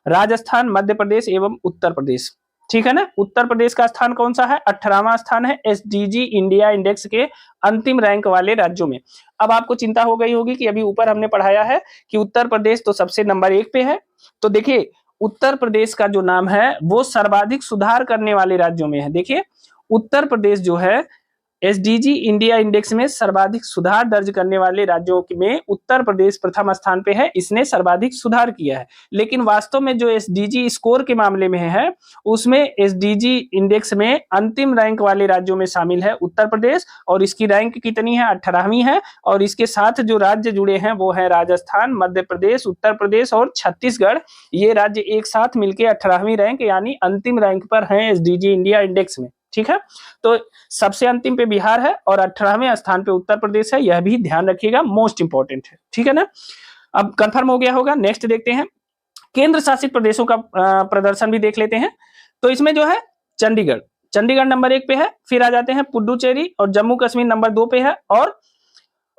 राजस्थान मध्य प्रदेश एवं उत्तर प्रदेश, ठीक है ना। उत्तर प्रदेश का स्थान कौन सा है, 18वां स्थान है एसडीजी इंडिया इंडेक्स के अंतिम रैंक वाले राज्यों में। अब आपको चिंता हो गई होगी कि अभी ऊपर हमने पढ़ाया है कि उत्तर प्रदेश तो सबसे नंबर 1 पे है, तो देखिए उत्तर प्रदेश का जो नाम है वो सर्वाधिक सुधार करने वाले राज्यों में है। देखिए उत्तर प्रदेश जो है एसडीजी इंडिया इंडेक्स में सर्वाधिक सुधार दर्ज करने वाले राज्यों में उत्तर प्रदेश प्रथम स्थान पे है, इसने सर्वाधिक सुधार किया है। लेकिन वास्तव में जो एसडीजी स्कोर के मामले में है उसमें एसडीजी इंडेक्स में अंतिम रैंक वाले राज्यों में शामिल है उत्तर प्रदेश, और इसकी रैंक कितनी है, 18वीं है। और इसके साथ जो राज्य जुड़े हैं वो है राजस्थान, मध्य प्रदेश, उत्तर प्रदेश और छत्तीसगढ़। ये राज्य एक साथ मिलकर 18वीं रैंक यानी अंतिम रैंक पर है एसडीजी इंडिया इंडेक्स में, ठीक है। तो सबसे अंतिम पे बिहार है और 18वें स्थान पे उत्तर प्रदेश है, यह भी ध्यान रखिएगा, मोस्ट इंपॉर्टेंट है, ठीक है ना। अब कंफर्म हो गया होगा। नेक्स्ट देखते हैं केंद्र शासित प्रदेशों का प्रदर्शन भी देख लेते हैं। तो इसमें जो है चंडीगढ़, चंडीगढ़ नंबर 1 पे है। फिर आ जाते हैं पुडुचेरी और जम्मू कश्मीर नंबर 2 पे है, और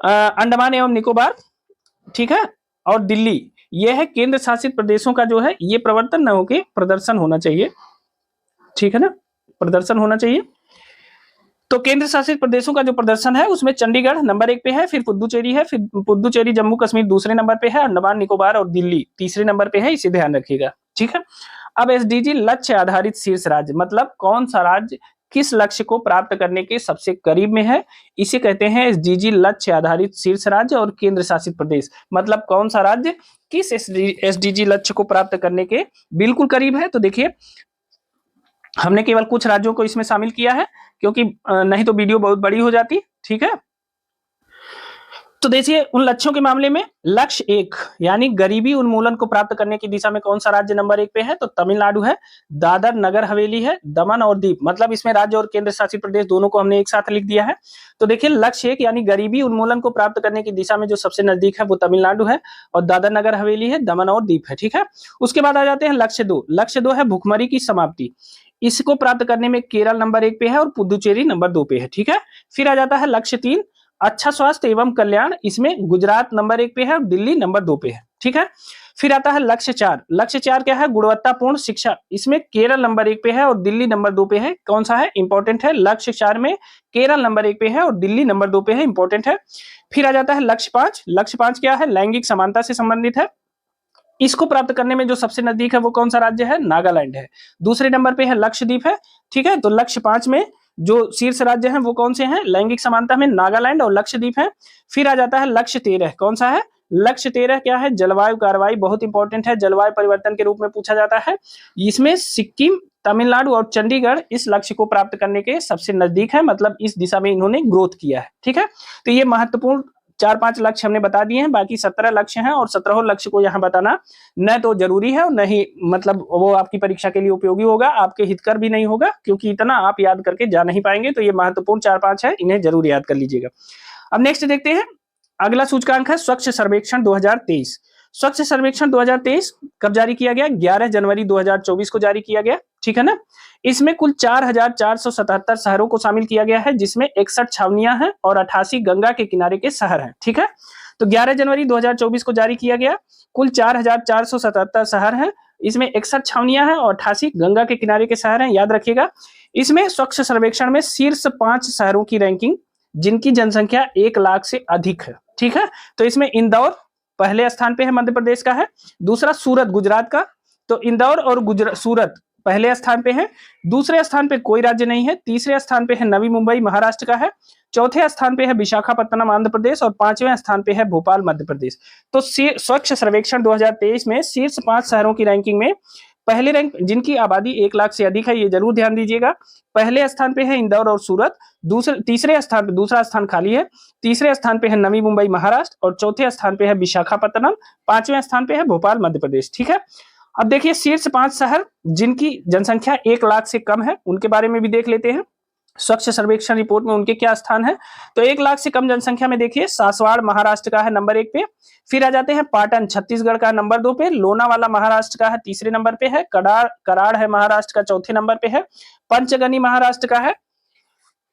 अंडमान एवं निकोबार, ठीक है, और दिल्ली। यह है केंद्र शासित प्रदेशों का जो है ये प्रवर्तन न होके प्रदर्शन होना चाहिए, ठीक है ना, प्रदर्शन होना चाहिए। तो केंद्र शासित प्रदेशों का जो प्रदर्शन है उसमें चंडीगढ़ नंबर 1 पे है, फिर पुडुचेरी है, फिर पुडुचेरी जम्मू कश्मीर दूसरे नंबर पे है, अंडमान निकोबार और दिल्ली तीसरे नंबर पे है, इसे ध्यान रखिएगा, ठीक है। अब एसडीजी लक्ष्य आधारित शीर्ष राज्य, मतलब कौन सा राज्य किस लक्ष्य को प्राप्त करने के सबसे करीब में है, इसे कहते हैं एसडीजी लक्ष्य आधारित शीर्ष राज्य। और केंद्र शासित प्रदेश मतलब कौन सा राज्य किस एसडीजी लक्ष्य को प्राप्त करने के बिल्कुल करीब है। तो देखिए हमने केवल कुछ राज्यों को इसमें शामिल किया है क्योंकि नहीं तो वीडियो बहुत बड़ी हो जाती, ठीक है। तो देखिए उन लक्ष्यों के मामले में लक्ष्य 1 यानी गरीबी उन्मूलन को प्राप्त करने की दिशा में कौन सा राज्य नंबर 1 पे है, तो तमिलनाडु है, दादर नगर हवेली है, दमन और दीव, मतलब इसमें राज्य और केंद्र शासित प्रदेश दोनों को हमने एक साथ लिख दिया है। तो देखिए लक्ष्य 1 यानी गरीबी उन्मूलन को प्राप्त करने की दिशा में जो सबसे नजदीक है वो तमिलनाडु है, और दादर नगर हवेली है, दमन और दीव है, ठीक है। उसके बाद आ जाते हैं लक्ष्य 2। लक्ष्य 2 है भुखमरी की समाप्ति, इसको प्राप्त करने में केरल नंबर 1 पे है और पुदुचेरी नंबर 2 पे है, ठीक है। फिर आ जाता है लक्ष्य 3 अच्छा स्वास्थ्य एवं कल्याण, इसमें गुजरात नंबर 1 पे है और दिल्ली नंबर 2 पे है, ठीक है। फिर आता है लक्ष्य 4। लक्ष्य 4 क्या है, गुणवत्तापूर्ण शिक्षा, इसमें केरल नंबर 1 पे है और दिल्ली नंबर 2 पे है। कौन सा है, इंपॉर्टेंट है, लक्ष्य 4 में केरल नंबर 1 पे है और दिल्ली नंबर 2 पे है, इंपॉर्टेंट है। फिर आ जाता है लक्ष्य 5। लक्ष्य 5 क्या है, लैंगिक समानता से संबंधित है, इसको प्राप्त करने में जो सबसे नजदीक है वो कौन सा राज्य है, नागालैंड है। दूसरे नंबर पे है लक्षद्वीप है, ठीक है। तो लक्ष्य 5 में जो शीर्ष राज्य हैं वो कौन से हैं, लैंगिक समानता में नागालैंड और लक्षद्वीप है। फिर आ जाता है लक्ष्य 13, कौन सा है, लक्ष्य 13 क्या है, जलवायु कार्रवाई, बहुत इंपॉर्टेंट है, जलवायु परिवर्तन के रूप में पूछा जाता है। इसमें सिक्किम, तमिलनाडु और चंडीगढ़ इस लक्ष्य को प्राप्त करने के सबसे नजदीक है, मतलब इस दिशा में इन्होंने ग्रोथ किया है, ठीक है। तो ये महत्वपूर्ण 4-5 लक्ष्य हमने बता दिए हैं, बाकी 17 लक्ष्य हैं और 17 लक्ष्य को यहाँ बताना न तो जरूरी है और न ही मतलब वो आपकी परीक्षा के लिए उपयोगी होगा, आपके हितकर भी नहीं होगा, क्योंकि इतना आप याद करके जा नहीं पाएंगे। तो ये महत्वपूर्ण 4-5 है, इन्हें जरूर याद कर लीजिएगा। अब नेक्स्ट देखते हैं, अगला सूचकांक है स्वच्छ सर्वेक्षण 2023। स्वच्छ सर्वेक्षण 2023 कब जारी किया गया, 11 जनवरी 2024 को जारी किया गया, ठीक है ना। इसमें कुल 4,477 शहरों को शामिल किया गया है, जिसमें 61 छावनियां हैं और 88 गंगा के किनारे के शहर हैं, ठीक है। तो 11 जनवरी 2024 को जारी किया गया, कुल 4,477 शहर हैं, इसमें 61 छावनियां हैं और 88 गंगा के किनारे के शहर हैं, याद रखिएगा। इसमें स्वच्छ सर्वेक्षण में शीर्ष 5 शहरों की रैंकिंग जिनकी जनसंख्या 1 लाख से अधिक है, ठीक है। तो इसमें इंदौर पहले स्थान पे है, मध्य प्रदेश का है। दूसरा सूरत गुजरात का, तो इंदौर और सूरत पहले स्थान पे है। दूसरे स्थान पे कोई राज्य नहीं है। तीसरे स्थान पे है नवी मुंबई महाराष्ट्र का है। चौथे स्थान पे है विशाखापट्टनम आंध्र प्रदेश और 5वें स्थान पे है भोपाल मध्य प्रदेश। तो स्वच्छ सर्वेक्षण 2023 में शीर्ष 5 शहरों की रैंकिंग में पहले रैंक जिनकी आबादी 1 लाख से अधिक है, ये जरूर ध्यान दीजिएगा। पहले स्थान पे है इंदौर और सूरत, तीसरे स्थान पे दूसरा स्थान खाली है, तीसरे स्थान पे है नवी मुंबई महाराष्ट्र और चौथे स्थान पे है विशाखापट्टनम, 5वें स्थान पे है भोपाल मध्य प्रदेश, ठीक है। अब देखिए शीर्ष 5 शहर जिनकी जनसंख्या 1 लाख से कम है उनके बारे में भी देख लेते हैं। स्वच्छ सर्वेक्षण रिपोर्ट में उनके क्या स्थान है? तो 1 लाख से कम जनसंख्या में देखिए सासवाड़ महाराष्ट्र का है नंबर 1 पे। फिर आ जाते हैं पाटन छत्तीसगढ़ का नंबर 2 पे, लोनावाला महाराष्ट्र का है तीसरे नंबर पे है, कराड़ है महाराष्ट्र का चौथे नंबर पे है, पंचगनी महाराष्ट्र का है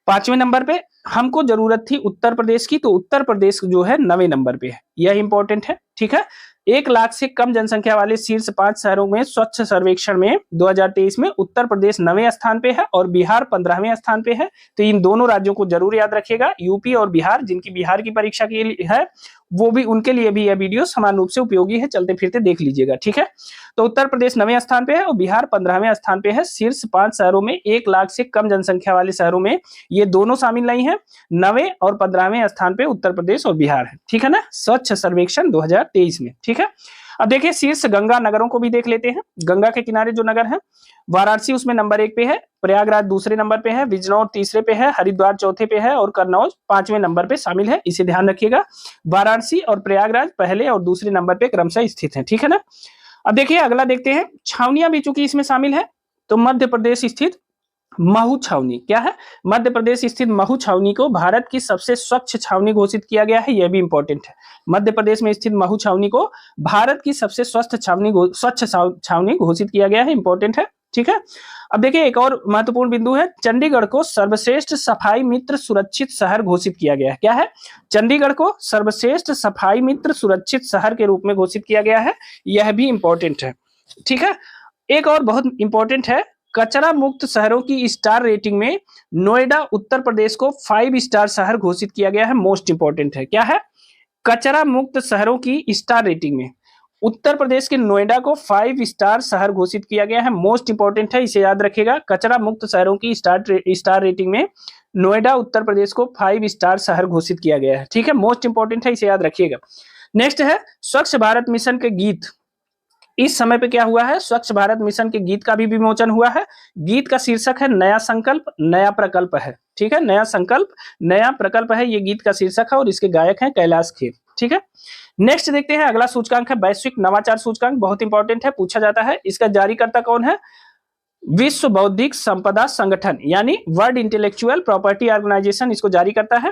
5वें नंबर पे। हमको जरूरत थी उत्तर प्रदेश की, तो उत्तर प्रदेश जो है 9वें नंबर पे है। यह इंपॉर्टेंट है, ठीक है। 1 लाख से कम जनसंख्या वाले शीर्ष 5 शहरों में स्वच्छ सर्वेक्षण में 2023 में उत्तर प्रदेश 9वें स्थान पे है और बिहार 15वें स्थान पे है। तो इन दोनों राज्यों को जरूर याद रखिएगा, यूपी और बिहार, जिनकी बिहार की परीक्षा के लिए है वो भी, उनके लिए भी यह वीडियो समान रूप से उपयोगी है, चलते फिरते देख लीजिएगा, ठीक है। तो उत्तर प्रदेश 9वें स्थान पे है और बिहार 15वें स्थान पे है। शीर्ष 5 शहरों में 1 लाख से कम जनसंख्या वाले शहरों में ये दोनों शामिल नहीं है। 9वें और 15वें स्थान पे उत्तर प्रदेश और बिहार है, ठीक है ना, स्वच्छ सर्वेक्षण 2023 में, ठीक है। अब देखिए शीर्ष गंगा नगरों को भी देख लेते हैं। गंगा के किनारे जो नगर है, वाराणसी उसमें नंबर 1 पे है, प्रयागराज दूसरे नंबर पे है, बिजनौर तीसरे पे है, हरिद्वार चौथे पे है और कन्नौज 5वें नंबर पे शामिल है। इसे ध्यान रखिएगा, वाराणसी और प्रयागराज पहले और दूसरे नंबर पे क्रमशः स्थित है, ठीक है ना। अब देखिए अगला देखते हैं, छावनियां भी चूंकि इसमें शामिल है, तो मध्य प्रदेश स्थित महू छावनी क्या है? मध्य प्रदेश स्थित महू छावनी को भारत की सबसे स्वच्छ छावनी घोषित किया गया है, यह भी इंपॉर्टेंट है। मध्य प्रदेश में स्थित महू छावनी को भारत की सबसे स्वच्छ छावनी घोषित किया गया है, इंपॉर्टेंट है, ठीक है। अब देखिए एक और महत्वपूर्ण बिंदु है, चंडीगढ़ को सर्वश्रेष्ठ सफाई मित्र सुरक्षित शहर घोषित किया गया है। क्या है? चंडीगढ़ को सर्वश्रेष्ठ सफाई मित्र सुरक्षित शहर के रूप में घोषित किया गया है, यह भी इंपॉर्टेंट है, ठीक है। एक और बहुत इंपॉर्टेंट है, कचरा मुक्त शहरों की स्टार रेटिंग में नोएडा उत्तर प्रदेश को 5 स्टार शहर घोषित किया गया है, मोस्ट इंपॉर्टेंट है। क्या है? कचरा मुक्त शहरों की स्टार रेटिंग में उत्तर प्रदेश के नोएडा को 5 स्टार शहर घोषित किया गया है, मोस्ट इंपॉर्टेंट है, इसे याद रखिएगा। कचरा मुक्त शहरों की स्टार रेटिंग में नोएडा उत्तर प्रदेश को 5 स्टार शहर घोषित किया गया है, ठीक है, मोस्ट इंपॉर्टेंट है, इसे याद रखिएगा। नेक्स्ट है स्वच्छ भारत मिशन के गीत। इस समय पे क्या हुआ है? स्वच्छ भारत मिशन के गीत का भी विमोचन हुआ है। गीत का शीर्षक है नया संकल्प नया प्रकल्प है, ठीक है, नया संकल्प नया प्रकल्प है, ये गीत का शीर्षक है और इसके गायक हैं कैलाश खेर, ठीक है। नेक्स्ट देखते हैं, अगला सूचकांक है वैश्विक नवाचार सूचकांक, बहुत इंपॉर्टेंट है, पूछा जाता है। इसका जारीकर्ता कौन है? विश्व बौद्धिक संपदा संगठन यानी वर्ल्ड इंटेलेक्चुअल प्रॉपर्टी ऑर्गेनाइजेशन इसको जारी करता है।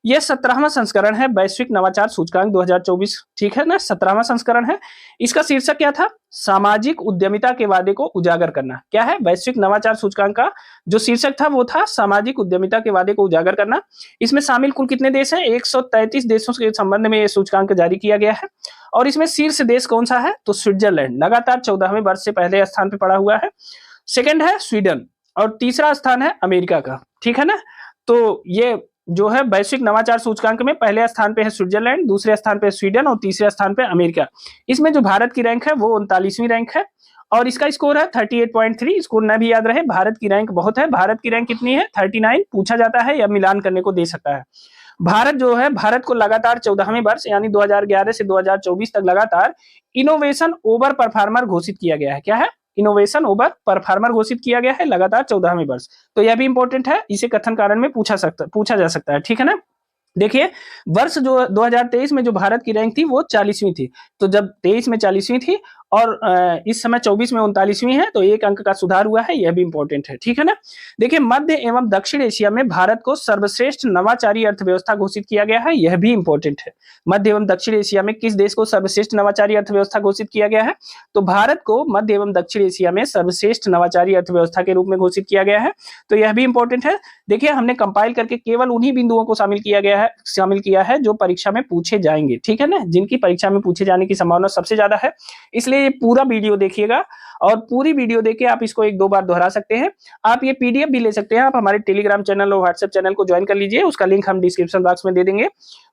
यह 17वां संस्करण है वैश्विक नवाचार सूचकांक 2024, ठीक है ना, 17वां संस्करण है। इसका शीर्षक क्या था? सामाजिक उद्यमिता के वादे को उजागर करना। क्या है? वैश्विक नवाचार सूचकांक का जो शीर्षक था वो था सामाजिक उद्यमिता के वादे को उजागर करना। इसमें शामिल कुल कितने देश हैं? 133 देशों के संबंध में यह सूचकांक जारी किया गया है और इसमें शीर्ष देश कौन सा है? तो स्विट्जरलैंड लगातार 14वें वर्ष से पहले स्थान पर पड़ा हुआ है। सेकंड है स्वीडन और तीसरा स्थान है अमेरिका का, ठीक है ना। तो ये जो है वैश्विक नवाचार सूचकांक में पहले स्थान पे है स्विट्जरलैंड, दूसरे स्थान पे स्वीडन और तीसरे स्थान पे अमेरिका। इसमें जो भारत की रैंक है वो 39वीं रैंक है और इसका स्कोर है 38.3। स्कोर न भी याद रहे, भारत की रैंक बहुत है। भारत की रैंक कितनी है? 39। पूछा जाता है या मिलान करने को दे सकता है। भारत जो है, भारत को लगातार 14वें वर्ष यानी 2011 से 2024 तक लगातार इनोवेशन ओवर परफॉर्मर घोषित किया गया है। क्या है? इनोवेशन ओवर परफॉर्मर घोषित किया गया है लगातार 14वें वर्ष। तो यह भी इंपॉर्टेंट है, इसे कथन कारण में पूछा जा सकता है, ठीक है ना। देखिए वर्ष जो 2023 में जो भारत की रैंक थी वो 40वीं थी, तो जब 23 में 40वीं थी और इस समय 24 में 39वीं है, तो 1 अंक का सुधार हुआ है, यह भी इंपॉर्टेंट है, ठीक है ना। देखिए मध्य एवं दक्षिण एशिया में भारत को सर्वश्रेष्ठ नवाचारी अर्थव्यवस्था घोषित किया गया है, यह भी इंपॉर्टेंट है। मध्य एवं दक्षिण एशिया में किस देश को सर्वश्रेष्ठ नवाचारी अर्थव्यवस्था घोषित किया गया है? तो भारत को मध्य एवं दक्षिण एशिया में सर्वश्रेष्ठ नवाचारी अर्थव्यवस्था के रूप में घोषित किया गया है, तो यह भी इंपॉर्टेंट है। देखिए हमने कंपाइल करके केवल उन्हीं बिंदुओं को शामिल किया है जो परीक्षा में पूछे जाएंगे, ठीक है ना, जिनकी परीक्षा में पूछे जाने की संभावना सबसे ज्यादा है। इसलिए ये पूरा वीडियो देखिएगा और पूरी वीडियो देके आप इसको 1-2 बार दोहरा सकते हैं। आप ये पीडीएफ भी ले सकते हैं, आप हमारे टेलीग्राम चैनल और व्हाट्सएप चैनल को ज्वाइन कर लीजिए, उसका लिंक हम डिस्क्रिप्शन बॉक्स में दे देंगे।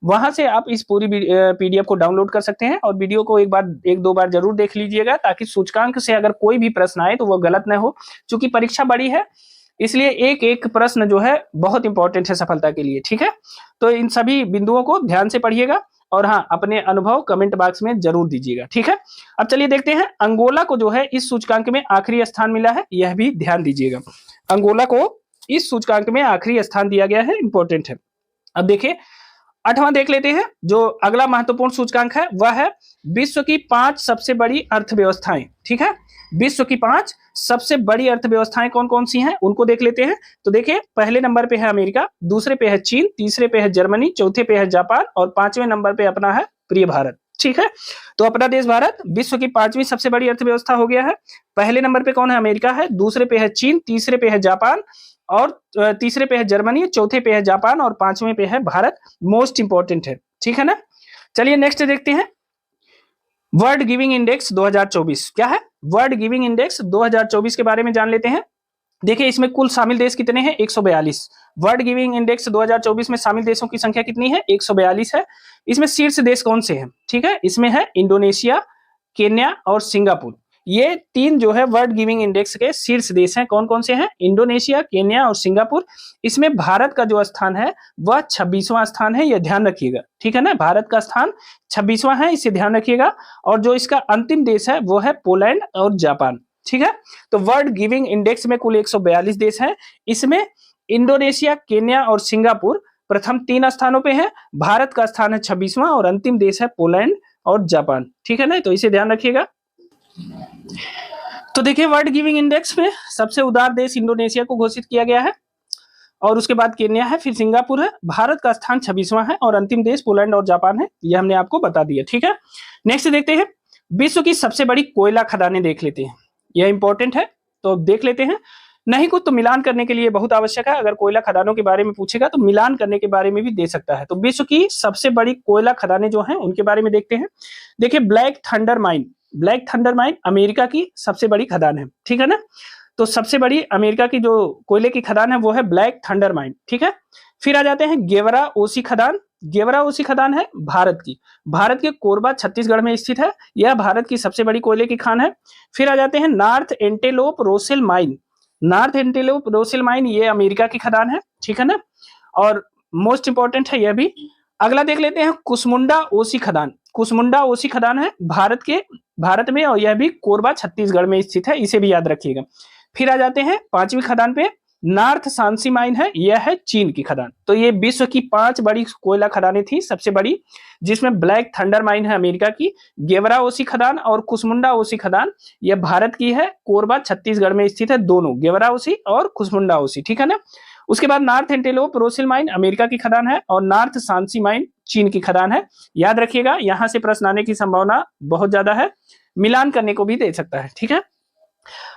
वहां से आप इस पूरी पीडीएफ को डाउनलोड कर सकते हैं और वीडियो को 1-2 बार जरूर देख लीजिएगा, ताकि सूचकांक से अगर कोई भी प्रश्न आए तो वो गलत न हो। चूंकि परीक्षा बड़ी है इसलिए एक एक प्रश्न जो है बहुत इंपॉर्टेंट है सफलता के लिए, ठीक है। तो इन सभी बिंदुओं को ध्यान से पढ़िएगा और हाँ, अपने अनुभव कमेंट बॉक्स में जरूर दीजिएगा, ठीक है। अब चलिए देखते हैं, अंगोला को जो है इस सूचकांक में आखिरी स्थान मिला है, यह भी ध्यान दीजिएगा। अंगोला को इस सूचकांक में आखिरी स्थान दिया गया है, इंपॉर्टेंट है। अब देखिए 8वां देख लेते हैं। जो अगला महत्वपूर्ण सूचकांक है वह है विश्व की 5 सबसे बड़ी अर्थव्यवस्थाएं। ठीक है, विश्व की 5 सबसे बड़ी अर्थव्यवस्थाएं कौन कौन सी हैं उनको देख लेते हैं। तो देखिए, पहले नंबर पे है अमेरिका, दूसरे पे है चीन, तीसरे पे है जर्मनी, चौथे पे है जापान और 5वें नंबर पे अपना है प्रिय भारत। ठीक है, तो अपना देश भारत विश्व की 5वीं सबसे बड़ी अर्थव्यवस्था हो गया है। पहले नंबर पे कौन है? अमेरिका है, दूसरे पे है चीन, तीसरे पे है जापान और तीसरे पे है जर्मनी, चौथे पे है जापान और 5वें पे है भारत। मोस्ट इंपॉर्टेंट है। ठीक है ना। चलिए नेक्स्ट देखते हैं, वर्ल्ड गिविंग इंडेक्स 2024 क्या है? वर्ल्ड गिविंग इंडेक्स 2024 के बारे में जान लेते हैं। देखिए, इसमें कुल शामिल देश कितने हैं? 142। वर्ल्ड गिविंग इंडेक्स 2024 में शामिल देशों की संख्या कितनी है? 142 है। इसमें शीर्ष देश कौन से हैं? ठीक है, इसमें है इंडोनेशिया, केन्या और सिंगापुर। ये 3 जो है वर्ल्ड गिविंग इंडेक्स के शीर्ष देश हैं। कौन कौन से हैं? इंडोनेशिया, केन्या और सिंगापुर। इसमें भारत का जो स्थान है वह 26वां स्थान है, यह ध्यान रखिएगा। ठीक है ना, भारत का स्थान 26वां है, इसे ध्यान रखिएगा। और जो इसका अंतिम देश है वो है पोलैंड और जापान। ठीक है, तो वर्ल्ड गिविंग इंडेक्स में कुल 142 देश हैं। इसमें इंडोनेशिया, केन्या और सिंगापुर प्रथम 3 स्थानों पे है। भारत का स्थान है 26वां और अंतिम देश है पोलैंड और जापान। ठीक है ना, तो इसे ध्यान रखिएगा। तो देखिए, वर्ल्ड गिविंग इंडेक्स में सबसे उदार देश इंडोनेशिया को घोषित किया गया है और उसके बाद केन्या है, फिर सिंगापुर है। भारत का स्थान 26वां है और अंतिम देश पोलैंड और जापान है। यह हमने आपको बता दिया। ठीक है, नेक्स्ट देखते हैं, विश्व की सबसे बड़ी कोयला खदानें देख लेते हैं। यह इंपॉर्टेंट है, तो देख लेते हैं। नहीं कुछ तो मिलान करने के लिए बहुत आवश्यक है। अगर कोयला खदानों के बारे में पूछेगा तो मिलान करने के बारे में भी दे सकता है। तो विश्व की सबसे बड़ी कोयला खदानें जो हैं उनके बारे में देखते हैं। देखिए, black thunder mine, black thunder mine America की सबसे बड़ी खदान है। ठीक है ना, तो सबसे बड़ी अमेरिका की जो कोयले की खदान है वो है ब्लैक थंडर माइन। ठीक है, फिर आ जाते हैं गेवरा ओसी खदान। गेवरा ओसी खदान है भारत की, भारत के कोरबा छत्तीसगढ़ में स्थित है। यह भारत की सबसे बड़ी कोयले की खान है। फिर आ जाते हैं north antelope Rosell mine. North antelope Rosell mine ये अमेरिका की खदान है। ठीक है ना, और मोस्ट इंपॉर्टेंट है यह भी। अगला देख लेते हैं कुसमुंडा ओसी खदान। कुसमुंडा ओसी खदान है भारत में और यह भी कोरबा छत्तीसगढ़ में स्थित है, इसे भी याद रखिएगा। फिर आ जाते हैं 5वीं खदान पे, नॉर्थ सांसी माइन है, यह है चीन की खदान। तो ये विश्व की 5 बड़ी कोयला खदानें थी सबसे बड़ी, जिसमें ब्लैक थंडर माइन है अमेरिका की, गेवरा ओसी खदान और कुसमुंडा ओसी खदान यह भारत की है, कोरबा छत्तीसगढ़ में स्थित है, दोनों गेवरा ओसी और कुसमुंडा ओसी। ठीक है ना, उसके बाद north antelope Rosell mine America की खदान है और नॉर्थ सांसी माइन चीन की खदान है। याद रखिएगा, यहां से प्रश्न आने की संभावना बहुत ज्यादा है, मिलान करने को भी दे सकता है। ठीक है,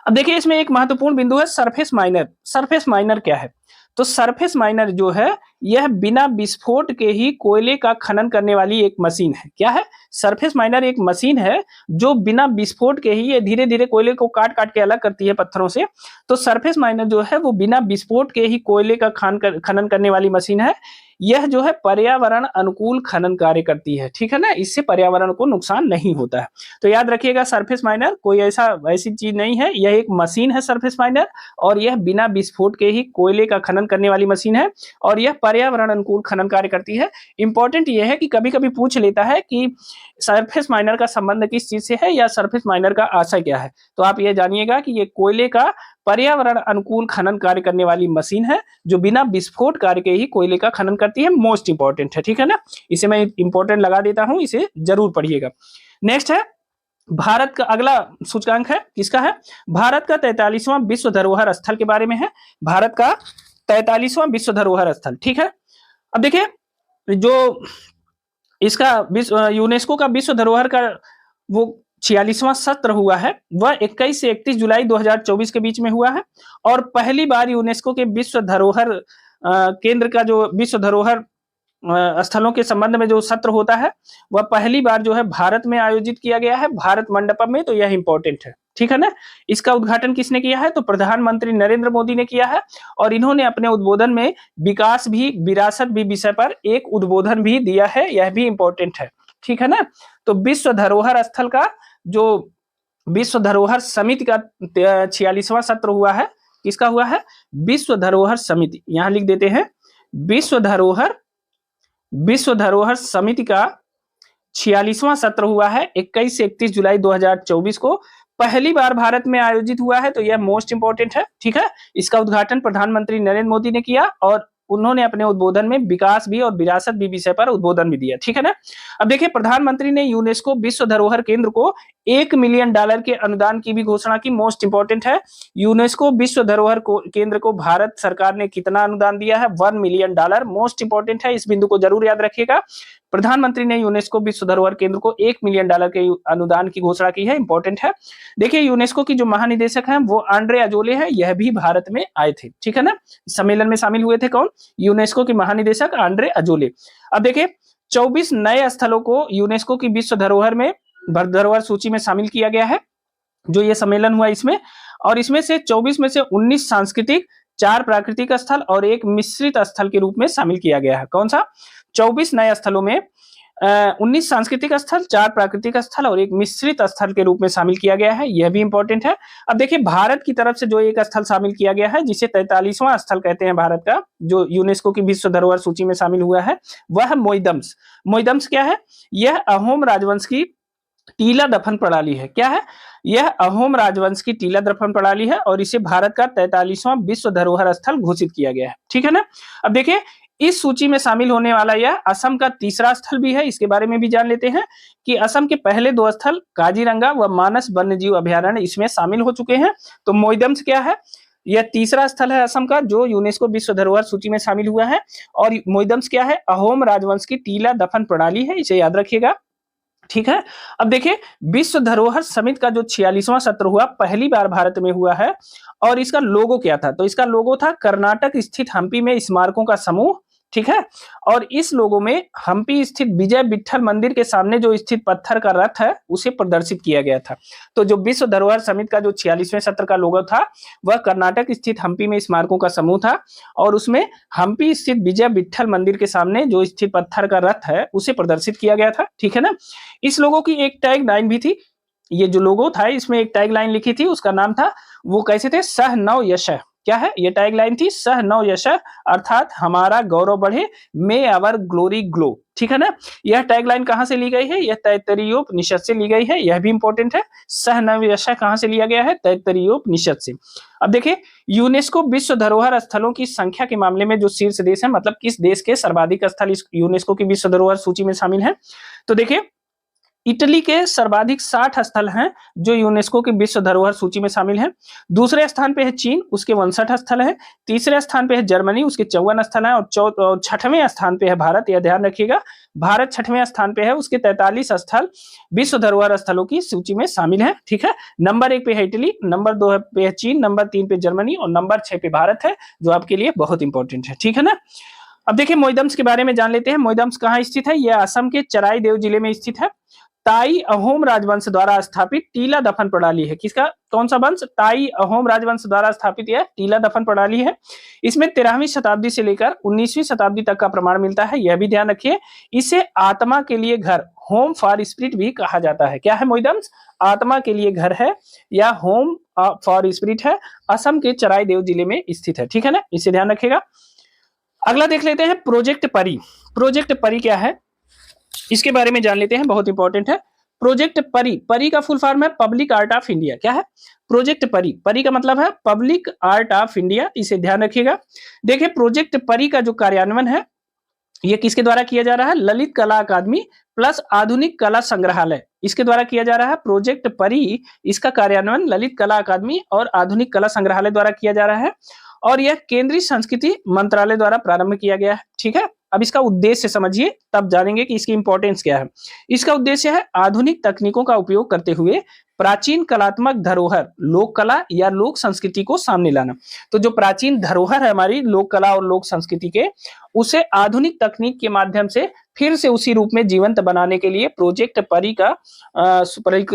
अब देखिए, इसमें एक महत्वपूर्ण बिंदु है सरफेस माइनर। सरफेस माइनर क्या है? तो सरफेस माइनर जो है यह बिना विस्फोट के ही कोयले का खनन करने वाली एक मशीन है। क्या है? सरफेस माइनर एक मशीन है जो बिना विस्फोट के ही ये धीरे धीरे कोयले को काट काट के अलग करती है पत्थरों से। तो सरफेस माइनर जो है वो बिना विस्फोट के ही कोयले का खनन करने वाली मशीन है। यह जो है पर्यावरण अनुकूल खनन कार्य करती है। ठीक है ना, इससे पर्यावरण को नुकसान नहीं होता है। तो याद रखिएगा, सरफेस माइनर कोई ऐसी चीज नहीं है, यह एक मशीन है सरफेस माइनर, और यह बिना विस्फोट के ही कोयले का खनन करने वाली मशीन है और यह पर्यावरण अनुकूल खनन कार्य करती है। इंपॉर्टेंट यह है कि कभी कभी पूछ लेता है कि सरफेस माइनर का संबंध किस चीज से है या सरफेस माइनर का आशय क्या है। तो आप यह जानिएगा कि ये कोयले का पर्यावरण अनुकूल खनन कार्य करने वाली मशीन है जो बिना विस्फोट कार्य के ही कोयले का खनन करती है। मोस्ट इंपॉर्टेंट है। ठीक है ना, इसे मैं इंपॉर्टेंट लगा देता हूं, इसे जरूर पढ़िएगा। नेक्स्ट है भारत का अगला सूचकांक है, किसका है? भारत का 43वां विश्व धरोहर स्थल के बारे में है। भारत का 43वां विश्व धरोहर स्थल। ठीक है, अब देखिए, जो इसका यूनेस्को का विश्व धरोहर का वो 46वां सत्र हुआ है, वह 21 से 31 जुलाई 2024 के बीच में हुआ है और पहली बार यूनेस्को के विश्व धरोहर केंद्र का जो विश्व धरोहर स्थलों के संबंध में जो सत्र होता है वह पहली बार जो है भारत में आयोजित किया गया है, भारत मंडपम में। तो यह इंपॉर्टेंट है। ठीक है ना, इसका उद्घाटन किसने किया है? तो प्रधानमंत्री नरेंद्र मोदी ने किया है और इन्होंने अपने उद्बोधन में विकास भी विरासत भी विषय पर एक उद्बोधन भी दिया है, यह भी इंपॉर्टेंट है। ठीक है ना, तो विश्व धरोहर स्थल का जो विश्व धरोहर समिति का 46वां सत्र हुआ है, किसका हुआ है? विश्व धरोहर समिति। यहां लिख देते हैं, विश्व धरोहर समिति का 46वां सत्र हुआ है 21 से 31 जुलाई 2024 को, पहली बार भारत में आयोजित हुआ है। तो यह मोस्ट इंपॉर्टेंट है। ठीक है, इसका उद्घाटन प्रधानमंत्री नरेंद्र मोदी ने किया और उन्होंने अपने उद्बोधन में विकास भी और विरासत भी विषय पर उद्बोधन भी दिया, ठीक है ना। अब देखिए प्रधानमंत्री ने यूनेस्को विश्व धरोहर केंद्र को $1 मिलियन के अनुदान की भी घोषणा की। मोस्ट इंपॉर्टेंट है, यूनेस्को विश्व धरोहर केंद्र को भारत सरकार ने कितना अनुदान दिया है? $1 मिलियन। मोस्ट इंपॉर्टेंट है, इस बिंदु को जरूर याद रखिएगा। प्रधानमंत्री ने यूनेस्को विश्व धरोहर केंद्र को $1 मिलियन के अनुदान की घोषणा की है, इंपॉर्टेंट है। देखिए यूनेस्को की जो महानिदेशक हैं वो आंड्रे अजोले हैं, यह भी भारत में आए थे, ठीक है ना। सम्मेलन में शामिल हुए थे कौन? यूनेस्को के महानिदेशक आंड्रे अजोले। अब देखिए 24 नए स्थलों को यूनेस्को की विश्व धरोहर सूची में शामिल किया गया है, जो ये सम्मेलन हुआ इसमें। और इसमें से 24 में से 19 सांस्कृतिक, 4 प्राकृतिक स्थल और 1 मिश्रित स्थल के रूप में शामिल किया गया है। कौन सा? 24 नए स्थलों में 19 सांस्कृतिक स्थल, 4 प्राकृतिक स्थल और 1 मिश्रित स्थल के रूप में शामिल किया गया है, यह भी इंपॉर्टेंट है। अब देखिए भारत की तरफ से जो एक स्थल शामिल किया गया है, जिसे 43वां स्थल कहते हैं भारत का, जो यूनेस्को की विश्व धरोहर सूची में शामिल हुआ है, वह मोइदम्स। मोइदम्स क्या है? यह अहोम राजवंश की टीला दफन प्रणाली है। क्या है? यह अहोम राजवंश की टीला दफन प्रणाली है और इसे भारत का 43वां विश्व धरोहर स्थल घोषित किया गया है, ठीक है ना। अब देखिए इस सूची में शामिल होने वाला यह असम का तीसरा स्थल भी है। इसके बारे में भी जान लेते हैं कि असम के पहले 2 स्थल काजीरंगा व मानस वन्यजीव अभयारण्य इसमें शामिल हो चुके हैं। तो मोइदम्स क्या है? यह तीसरा स्थल है असम का, जो यूनेस्को विश्व धरोहर सूची में शामिल हुआ है। और मोइदम्स क्या है? अहोम राजवंश की टीला दफन प्रणाली है, इसे याद रखिएगा, ठीक है। अब देखिए विश्व धरोहर समिति का जो 46वां सत्र हुआ, पहली बार भारत में हुआ है। और इसका लोगो क्या था? तो इसका लोगो था कर्नाटक स्थित हम्पी में स्मारकों का समूह, ठीक है। और इस लोगो में हम्पी स्थित विजय विठल मंदिर के सामने जो स्थित पत्थर का रथ है, उसे प्रदर्शित किया गया था। तो जो विश्व धरोहर समिति का जो 46वें सत्र का लोगो था, वह कर्नाटक स्थित हम्पी में स्मारकों का समूह था और उसमें हम्पी स्थित विजय विठल मंदिर के सामने जो स्थित पत्थर का रथ है, उसे प्रदर्शित किया गया था, ठीक है ना। इस लोगो की एक टैग लाइन भी थी। ये जो लोगो था इसमें एक टैग लाइन लिखी थी, उसका नाम था, वो कैसे थे? सह नव यशः। क्या है? ये टैग लाइन थी सह नव यशः, अर्थात हमारा गौरव बढ़े, मे आवर ग्लोरी ग्लो, ठीक है ना। यह टैग लाइन कहां से ली गई है? यह तैत्तरीयोपनिषद से ली गई है, यह भी इंपॉर्टेंट है। सह नव यशः कहां से लिया गया है? तैत्तरीयोपनिषद से। अब देखिए यूनेस्को विश्व धरोहर स्थलों की संख्या के मामले में जो शीर्ष देश है, मतलब किस देश के सर्वाधिक स्थल इस यूनेस्को की विश्व धरोहर सूची में शामिल है? तो देखिए इटली के सर्वाधिक 60 स्थल हैं जो यूनेस्को की विश्व धरोहर सूची में शामिल हैं। दूसरे स्थान पे है चीन, उसके 59 स्थल हैं। तीसरे स्थान पे है जर्मनी, उसके 54 स्थल हैं। और 6वें स्थान पे है भारत, यह ध्यान रखिएगा, भारत 6वें स्थान पे है, उसके 43 स्थल विश्व धरोहर स्थलों की सूची में शामिल है, ठीक है। नंबर 1 पे है इटली, नंबर 2 पे है चीन, नंबर 3 पे जर्मनी और नंबर 6 पे भारत है, जो आपके लिए बहुत इंपॉर्टेंट है, ठीक है ना। अब देखिए मोइदम्स के बारे में जान लेते हैं। मोइदम्स कहाँ स्थित है? यह असम के चराईदेव जिले में स्थित है। ताई अहोम राजवंश द्वारा स्थापित टीला दफन प्रणाली है। किसका? कौन सा वंश? ताई अहोम राजवंश द्वारा स्थापित यह टीला दफन प्रणाली है। इसमें 13वीं शताब्दी से लेकर 19वीं शताब्दी तक का प्रमाण मिलता है, यह भी ध्यान रखिए। इसे आत्मा के लिए घर, होम फॉर स्पिरिट भी कहा जाता है। क्या है मोइदम्स? आत्मा के लिए घर है या होम फॉर स्पिरिट है। असम के चराईदेव जिले में स्थित है, ठीक है ना, इसे ध्यान रखिएगा। अगला देख लेते हैं प्रोजेक्ट परी। प्रोजेक्ट परी क्या है, इसके बारे में जान लेते हैं, बहुत इंपॉर्टेंट है। प्रोजेक्ट परी, परी का फुल फॉर्म है पब्लिक आर्ट ऑफ इंडिया। क्या है? प्रोजेक्ट परी, परी का मतलब है पब्लिक आर्ट ऑफ इंडिया, इसे ध्यान रखिएगा। देखिए प्रोजेक्ट परी का जो कार्यान्वयन है, ये किसके द्वारा किया जा रहा है? ललित कला अकादमी प्लस आधुनिक कला संग्रहालय, इसके द्वारा किया जा रहा है प्रोजेक्ट परी। इसका कार्यान्वयन ललित कला अकादमी और आधुनिक कला संग्रहालय द्वारा किया जा रहा है और यह केंद्रीय संस्कृति मंत्रालय द्वारा प्रारंभ किया गया है, ठीक है। अब इसका उद्देश्य समझिए, तब जानेंगे कि इसकी इंपॉर्टेंस क्या है। इसका उद्देश्य है आधुनिक तकनीकों का उपयोग करते हुए प्राचीन कलात्मक धरोहर, लोक कला या लोक संस्कृति को सामने लाना। तो जो प्राचीन धरोहर है हमारी लोक कला और लोक संस्कृति के, उसे आधुनिक तकनीक के माध्यम से फिर से उसी रूप में जीवंत बनाने के लिए प्रोजेक्ट परी का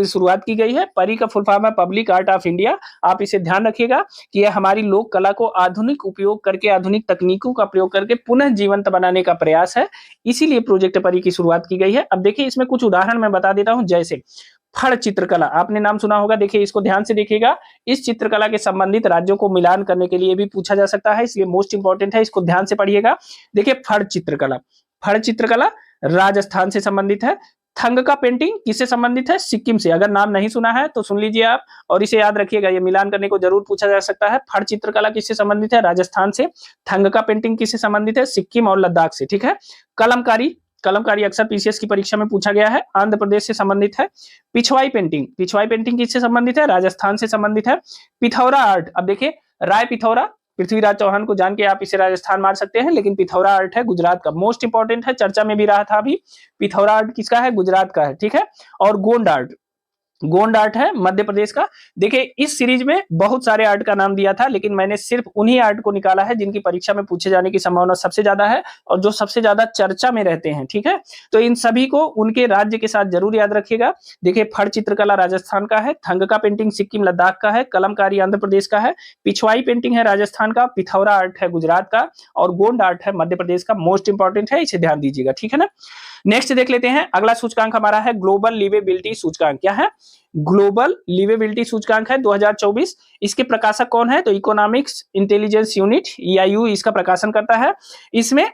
शुरुआत की गई है। परी का फुल फॉर्म है पब्लिक आर्ट ऑफ इंडिया। आप इसे ध्यान रखिएगा कि यह हमारी लोक कला को आधुनिक उपयोग करके, आधुनिक तकनीकों का प्रयोग करके पुनः जीवंत बनाने का प्रयास है, इसीलिए प्रोजेक्ट परी की शुरुआत की गई है। अब देखिए इसमें कुछ उदाहरण मैं बता देता हूं, जैसे फड़ चित्रकला, आपने नाम सुना होगा। देखिए इसको ध्यान से देखिएगा, इस चित्रकला के संबंधित राज्यों को मिलान करने के लिए भी पूछा जा सकता है, इसलिए मोस्ट इंपॉर्टेंट है, इसको ध्यान से पढ़िएगा। देखिए फड़ चित्रकला, फड़ चित्रकला राजस्थान से संबंधित है। थंगका पेंटिंग किससे संबंधित है? सिक्किम से। अगर नाम नहीं सुना है तो सुन लीजिए आप और इसे याद रखिएगा, ये मिलान करने को जरूर पूछा जा सकता है। फड़ चित्रकला किससे संबंधित है? राजस्थान से। थंगका पेंटिंग किससे संबंधित है? सिक्किम और लद्दाख से। ठीक है। कलमकारी, कलमकारी अक्सर पीसीएस की परीक्षा में पूछा गया है, आंध्र प्रदेश से संबंधित है। पिछवाई पेंटिंग, पिछवाई पेंटिंग किससे संबंधित है? राजस्थान से संबंधित है। पिथौरा आर्ट, अब देखिए राय पिथौरा, पृथ्वीराज चौहान को जान के आप इसे राजस्थान मार सकते हैं, लेकिन पिथौरा आर्ट है गुजरात का, मोस्ट इंपॉर्टेंट है, चर्चा में भी रहा था अभी। पिथौरा आर्ट किसका है? गुजरात का है। ठीक है। और गोंड आर्ट, गोंड आर्ट है मध्य प्रदेश का। देखिए इस सीरीज में बहुत सारे आर्ट का नाम दिया था, लेकिन मैंने सिर्फ उन्हीं आर्ट को निकाला है जिनकी परीक्षा में पूछे जाने की संभावना सबसे ज्यादा है और जो सबसे ज्यादा चर्चा में रहते हैं। ठीक है। तो इन सभी को उनके राज्य के साथ जरूर याद रखिएगा। देखिए फड़ चित्रकला राजस्थान का है, थंगका पेंटिंग सिक्किम लद्दाख का है, कलमकारी आंध्र प्रदेश का है, पिछवाई पेंटिंग है राजस्थान का, पिथौरा आर्ट है गुजरात का और गोंड आर्ट है मध्य प्रदेश का। मोस्ट इंपॉर्टेंट है, इसे ध्यान दीजिएगा। ठीक है ना। नेक्स्ट देख लेते हैं, अगला सूचकांक हमारा है ग्लोबल लिवेबिलिटी सूचकांक। क्या है? ग्लोबल लिवेबिलिटी सूचकांक है 2024। इसके प्रकाशक कौन है? तो इकोनॉमिक्स इंटेलिजेंस यूनिट ईआईयू इसका प्रकाशन करता है। इसमें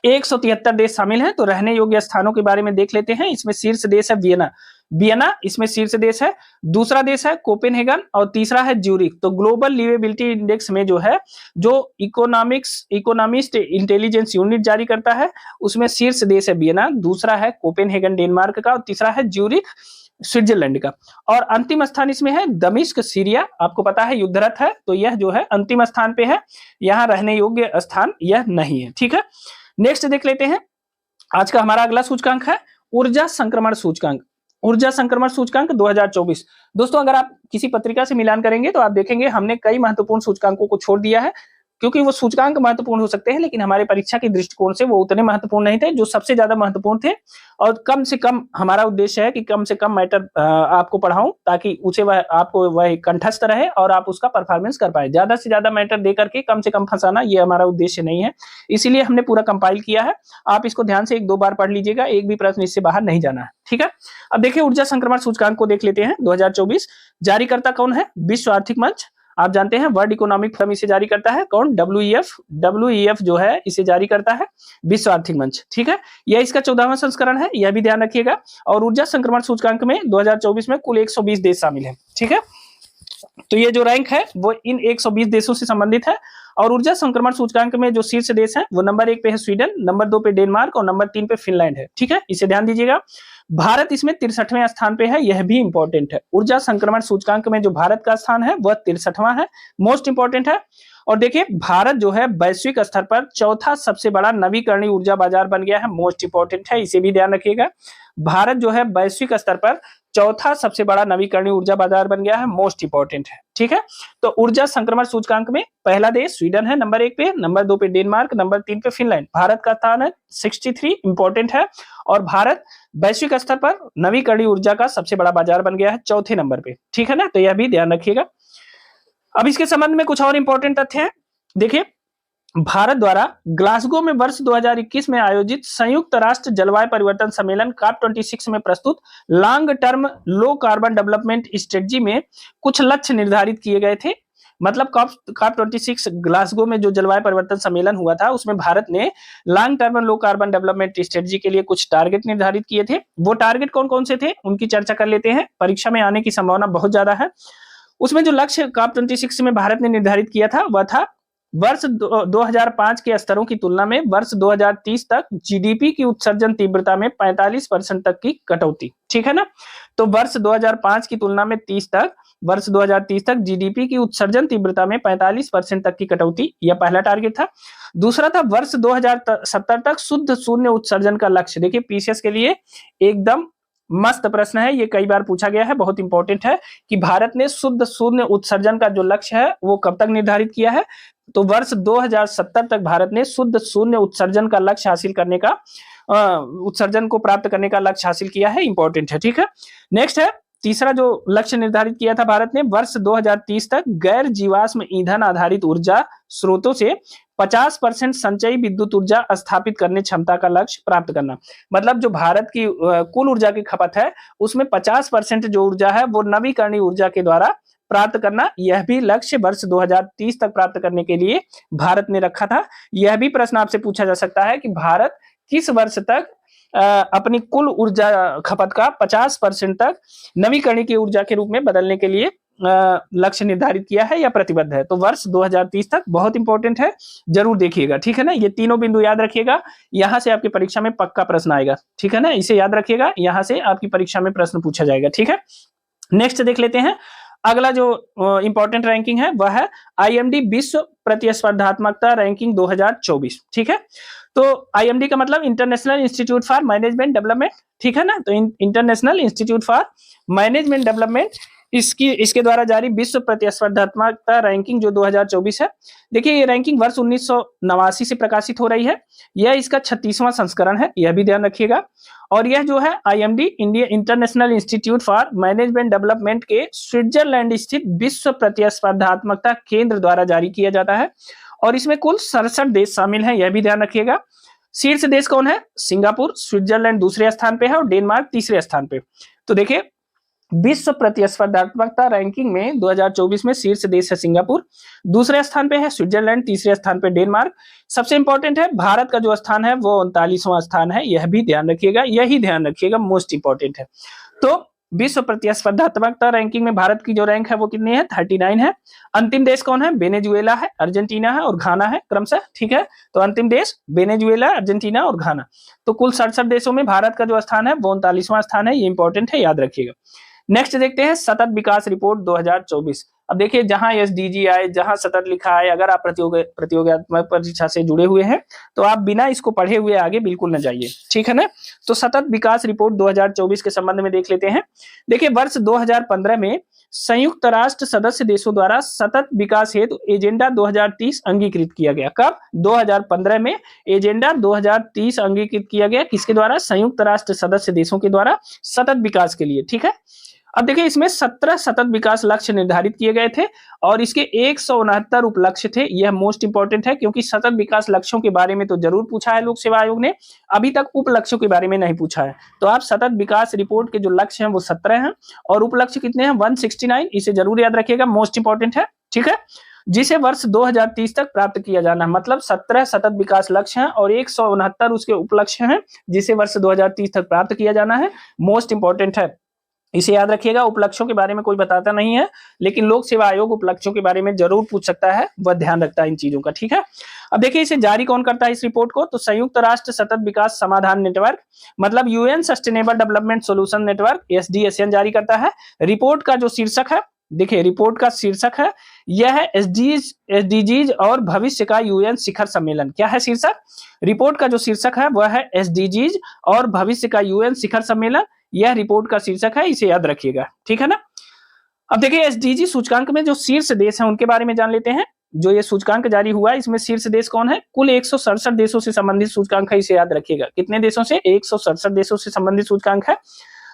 173 देश शामिल हैं। तो रहने योग्य स्थानों के बारे में देख लेते हैं। इसमें शीर्ष देश है वियना, वियना इसमें शीर्ष देश है। दूसरा देश है कोपेनहेगन और तीसरा है ज्यूरिख। तो ग्लोबल लिवेबिलिटी इंडेक्स में जो है, जो इकोनॉमिस्ट इंटेलिजेंस यूनिट जारी करता है, उसमें शीर्ष देश है वियना, दूसरा है कोपेनहेगन डेनमार्क का और तीसरा है ज्यूरिख स्विट्जरलैंड का। और अंतिम स्थान इसमें है दमिश्क सीरिया, आपको पता है युद्धरत है, तो यह जो है अंतिम स्थान पे है, यहाँ रहने योग्य स्थान यह नहीं है। ठीक है। नेक्स्ट देख लेते हैं, आज का हमारा अगला सूचकांक है ऊर्जा संक्रमण सूचकांक। ऊर्जा संक्रमण सूचकांक 2024। दोस्तों अगर आप किसी पत्रिका से मिलान करेंगे तो आप देखेंगे हमने कई महत्वपूर्ण सूचकांकों को छोड़ दिया है, क्योंकि वो सूचकांक महत्वपूर्ण हो सकते हैं लेकिन हमारे परीक्षा के दृष्टिकोण से वो उतने महत्वपूर्ण नहीं थे। जो सबसे ज्यादा महत्वपूर्ण थे और कम से कम हमारा उद्देश्य है कि कम से कम मैटर आपको पढ़ाऊं, ताकि उसे वह आपको वह कंठस्थ रहे और आप उसका परफॉर्मेंस कर पाए। ज्यादा से ज्यादा मैटर दे करके कम से कम फंसाना ये हमारा उद्देश्य नहीं है, इसीलिए हमने पूरा कंपाइल किया है। आप इसको ध्यान से 1-2 बार पढ़ लीजिएगा, एक भी प्रश्न इससे बाहर नहीं जाना है। ठीक है। अब देखिए ऊर्जा संक्रमण सूचकांक को देख लेते हैं 2024। जारीकर्ता कौन है? विश्व आर्थिक मंच, आप जानते हैं वर्ल्ड इकोनॉमिक फोरम इसे जारी करता है। कौन? डब्ल्यूईएफ जो है इसे जारी करता है, विश्व आर्थिक मंच। ठीक है। यह इसका 14वां संस्करण है, यह भी ध्यान रखिएगा। और ऊर्जा संक्रमण सूचकांक में 2024 में कुल 120 देश शामिल हैं। ठीक है। तो ये जो रैंक है वो इन 120 देशों से संबंधित है। और ऊर्जा संक्रमण सूचकांक में जो शीर्ष देश है वो नंबर 1 पे है स्वीडन, नंबर 2 पे डेनमार्क और नंबर 3 पे फिनलैंड है। ठीक है, इसे ध्यान दीजिएगा। भारत इसमें 63वें स्थान पे है, यह भी इंपॉर्टेंट है। ऊर्जा संक्रमण सूचकांक में जो भारत का स्थान है वह 63वां है, मोस्ट इंपॉर्टेंट है। और देखिए भारत जो है वैश्विक स्तर पर चौथा सबसे बड़ा नवीकरणीय ऊर्जा बाजार बन गया है, मोस्ट इंपॉर्टेंट है, इसे भी ध्यान रखिएगा। भारत जो है वैश्विक स्तर पर चौथा सबसे बड़ा नवीकरणीय ऊर्जा बाजार बन गया है, मोस्ट इंपॉर्टेंट है। ठीक है, तो ऊर्जा संक्रमण सूचकांक में पहला देश स्वीडन है नंबर 1 पे, नंबर 2 पे डेनमार्क, नंबर 3 पे फिनलैंड। भारत का स्थान है 63, इंपॉर्टेंट है। और भारत वैश्विक स्तर पर नवीकरणीय ऊर्जा का सबसे बड़ा बाजार बन गया है, चौथे नंबर पे। ठीक है ना, तो यह भी ध्यान रखिएगा। अब इसके संबंध में कुछ और इंपॉर्टेंट तथ्य हैं। देखिए भारत द्वारा ग्लासगो में वर्ष 2021 में आयोजित संयुक्त राष्ट्र जलवायु परिवर्तन सम्मेलन COP26 में प्रस्तुत long term low carbon development strategy में कुछ लक्ष्य निर्धारित किए गए थे। मतलब COP26 ग्लासगो में जो जलवायु परिवर्तन सम्मेलन हुआ था उसमें भारत ने long term low carbon development strategy के लिए कुछ टारगेट निर्धारित किए थे। वो टारगेट कौन कौन से थे उनकी चर्चा कर लेते हैं, परीक्षा में आने की संभावना बहुत ज्यादा है। उसमें जो लक्ष्य COP26 में भारत ने निर्धारित किया था वह था वर्ष 2005 के स्तरों की तुलना में वर्ष 2030 तक जीडीपी की उत्सर्जन तीव्रता में 45% तक की कटौती। ठीक है ना, तो वर्ष 2005 की तुलना में वर्ष 2030 तक जीडीपी की उत्सर्जन तीव्रता में 45% तक की कटौती, यह पहला टारगेट था। दूसरा था वर्ष 2070 तक शुद्ध शून्य उत्सर्जन का लक्ष्य। देखिए पीसीएस के लिए एकदम मस्त प्रश्न है, ये कई बार पूछा गया है, बहुत इंपॉर्टेंट है कि भारत ने शुद्ध शून्य उत्सर्जन का जो लक्ष्य है वो कब तक निर्धारित किया है। तो वर्ष 2070 तक भारत ने शुद्ध शून्य उत्सर्जन का लक्ष्य हासिल करने का उत्सर्जन को प्राप्त करने का लक्ष्य हासिल किया है, इंपॉर्टेंट है। ठीक है, नेक्स्ट है तीसरा जो लक्ष्य निर्धारित किया था भारत ने, वर्ष 2030 तक गैर जीवाश्म ईंधन आधारित ऊर्जा स्रोतों से 50% संचयी विद्युत ऊर्जा स्थापित करने क्षमता का लक्ष्य प्राप्त करना। मतलब जो भारत की कुल ऊर्जा की खपत है उसमें 50% जो ऊर्जा है वो नवीकरणीय ऊर्जा के द्वारा प्राप्त करना, यह भी लक्ष्य वर्ष 2030 तक प्राप्त करने के लिए भारत ने रखा था। यह भी प्रश्न आपसे पूछा जा सकता है कि भारत किस वर्ष तक अपनी कुल ऊर्जा खपत का 50% तक नवीकरणीय ऊर्जा के रूप में बदलने के लिए लक्ष्य निर्धारित किया है या प्रतिबद्ध है। तो वर्ष 2030 तक बहुत इंपॉर्टेंट है, जरूर देखिएगा, ठीक है ना। ये तीनों बिंदु याद रखिएगा, यहां से आपकी परीक्षा में पक्का प्रश्न आएगा, ठीक है ना। इसे याद रखिएगा, यहां से आपकी परीक्षा में प्रश्न पूछा जाएगा, ठीक है। नेक्स्ट देख लेते हैं, अगला जो इंपॉर्टेंट रैंकिंग है वह है आईएमडी विश्व प्रतिस्पर्धात्मकता रैंकिंग 2024, ठीक है। तो आईएमडी का मतलब international institute for management development, ठीक है ना। तो international institute for management development इसके द्वारा जारी विश्व प्रतिस्पर्धात्मकता रैंकिंग जो 2024 है। देखिए ये रैंकिंग वर्ष 1989 से प्रकाशित हो रही है, यह इसका 36वां संस्करण है, यह भी ध्यान रखिएगा। और यह जो है IMD India international institute for management development के स्विट्जरलैंड स्थित विश्व प्रतिस्पर्धात्मकता केंद्र द्वारा जारी किया जाता है। और इसमें कुल 67 देश शामिल हैं, यह भी ध्यान रखिएगा। शीर्ष देश कौन है? सिंगापुर, स्विट्जरलैंड दूसरे स्थान पे है और डेनमार्क तीसरे स्थान पे। तो देखिए विश्व प्रतिस्पर्धात्मकता रैंकिंग में 2024 में शीर्ष देश है सिंगापुर, दूसरे स्थान पे है स्विट्जरलैंड, तीसरे स्थान पे डेनमार्क। सबसे इंपॉर्टेंट है भारत का जो स्थान है वो 39वां स्थान है, यह भी ध्यान रखिएगा, यही ध्यान रखिएगा, मोस्ट इंपॉर्टेंट है। तो विश्व प्रतिस्पर्धात्मकता रैंकिंग में भारत की जो रैंक है वो कितनी है? 39 है। अंतिम देश कौन है? वेनेजुएला है, अर्जेंटीना है और घाना है क्रमशः, ठीक है। तो अंतिम देश वेनेजुएला, अर्जेंटीना और घाना। तो कुल 67 देशों में भारत का जो स्थान है वो 39वां स्थान है, ये इंपॉर्टेंट है, याद रखिएगा। नेक्स्ट देखते हैं सतत विकास रिपोर्ट 2024। अब देखिए जहां एसडीजी आए, जहां सतत लिखा है, अगर आप प्रतियोगितात्मक परीक्षा से जुड़े हुए हैं तो आप बिना इसको पढ़े हुए आगे बिल्कुल न जाइए, ठीक है ना। तो सतत विकास रिपोर्ट 2024 के संबंध में देख लेते हैं। देखिए वर्ष 2015 में संयुक्त राष्ट्र सदस्य देशों द्वारा सतत विकास हेतु एजेंडा 2030 अंगीकृत किया गया। कब? 2015 में एजेंडा 2030 अंगीकृत किया गया, किसके द्वारा? संयुक्त राष्ट्र सदस्य देशों के द्वारा सतत विकास के लिए, ठीक है। अब देखिए इसमें 17 सतत विकास लक्ष्य निर्धारित किए गए थे और इसके 169 उपलक्ष्य थे। यह मोस्ट इंपॉर्टेंट है क्योंकि सतत विकास लक्ष्यों के बारे में तो जरूर पूछा है लोक सेवा आयोग ने, अभी तक उपलक्ष्यों के बारे में नहीं पूछा है। तो आप सतत विकास रिपोर्ट के जो लक्ष्य हैं वो 17 हैं और उपलक्ष्य कितने हैं? 169। इसे जरूर याद रखिएगा, मोस्ट इंपॉर्टेंट है, ठीक है। जिसे वर्ष 2030 तक प्राप्त किया जाना है, मतलब 17 सतत विकास लक्ष्य हैं और 169 उसके उपलक्ष्य हैं जिसे वर्ष 2030 तक प्राप्त किया जाना है, मोस्ट इंपॉर्टेंट है, इसे याद रखिएगा। उपलक्ष्यों के बारे में कोई बताता नहीं है, लेकिन लोक सेवा आयोग उपलक्ष्यों के बारे में जरूर पूछ सकता है, वह ध्यान रखता है इन चीजों का, ठीक है। अब देखिए इसे जारी कौन करता है इस रिपोर्ट को? तो संयुक्त राष्ट्र सतत विकास समाधान नेटवर्क, मतलब UN sustainable development solution network, SDSN जारी करता है। रिपोर्ट का जो शीर्षक है, देखिए रिपोर्ट का शीर्षक है यह है एसडीजीज और भविष्य का यूएन शिखर सम्मेलन। क्या है शीर्षक? रिपोर्ट का जो शीर्षक है वह है एसडीजीज और भविष्य का यूएन शिखर सम्मेलन, यह रिपोर्ट का शीर्षक है, इसे याद रखिएगा, ठीक है ना। अब देखिए एसडीजी सूचकांक में जो शीर्ष देश हैं उनके बारे में जान लेते हैं। जो ये सूचकांक जारी हुआ है इसमें शीर्ष देश कौन है? कुल 167 देशों से संबंधित सूचकांक है, इसे याद रखिएगा। कितने देशों से? 167 देशों से संबंधित सूचकांक है।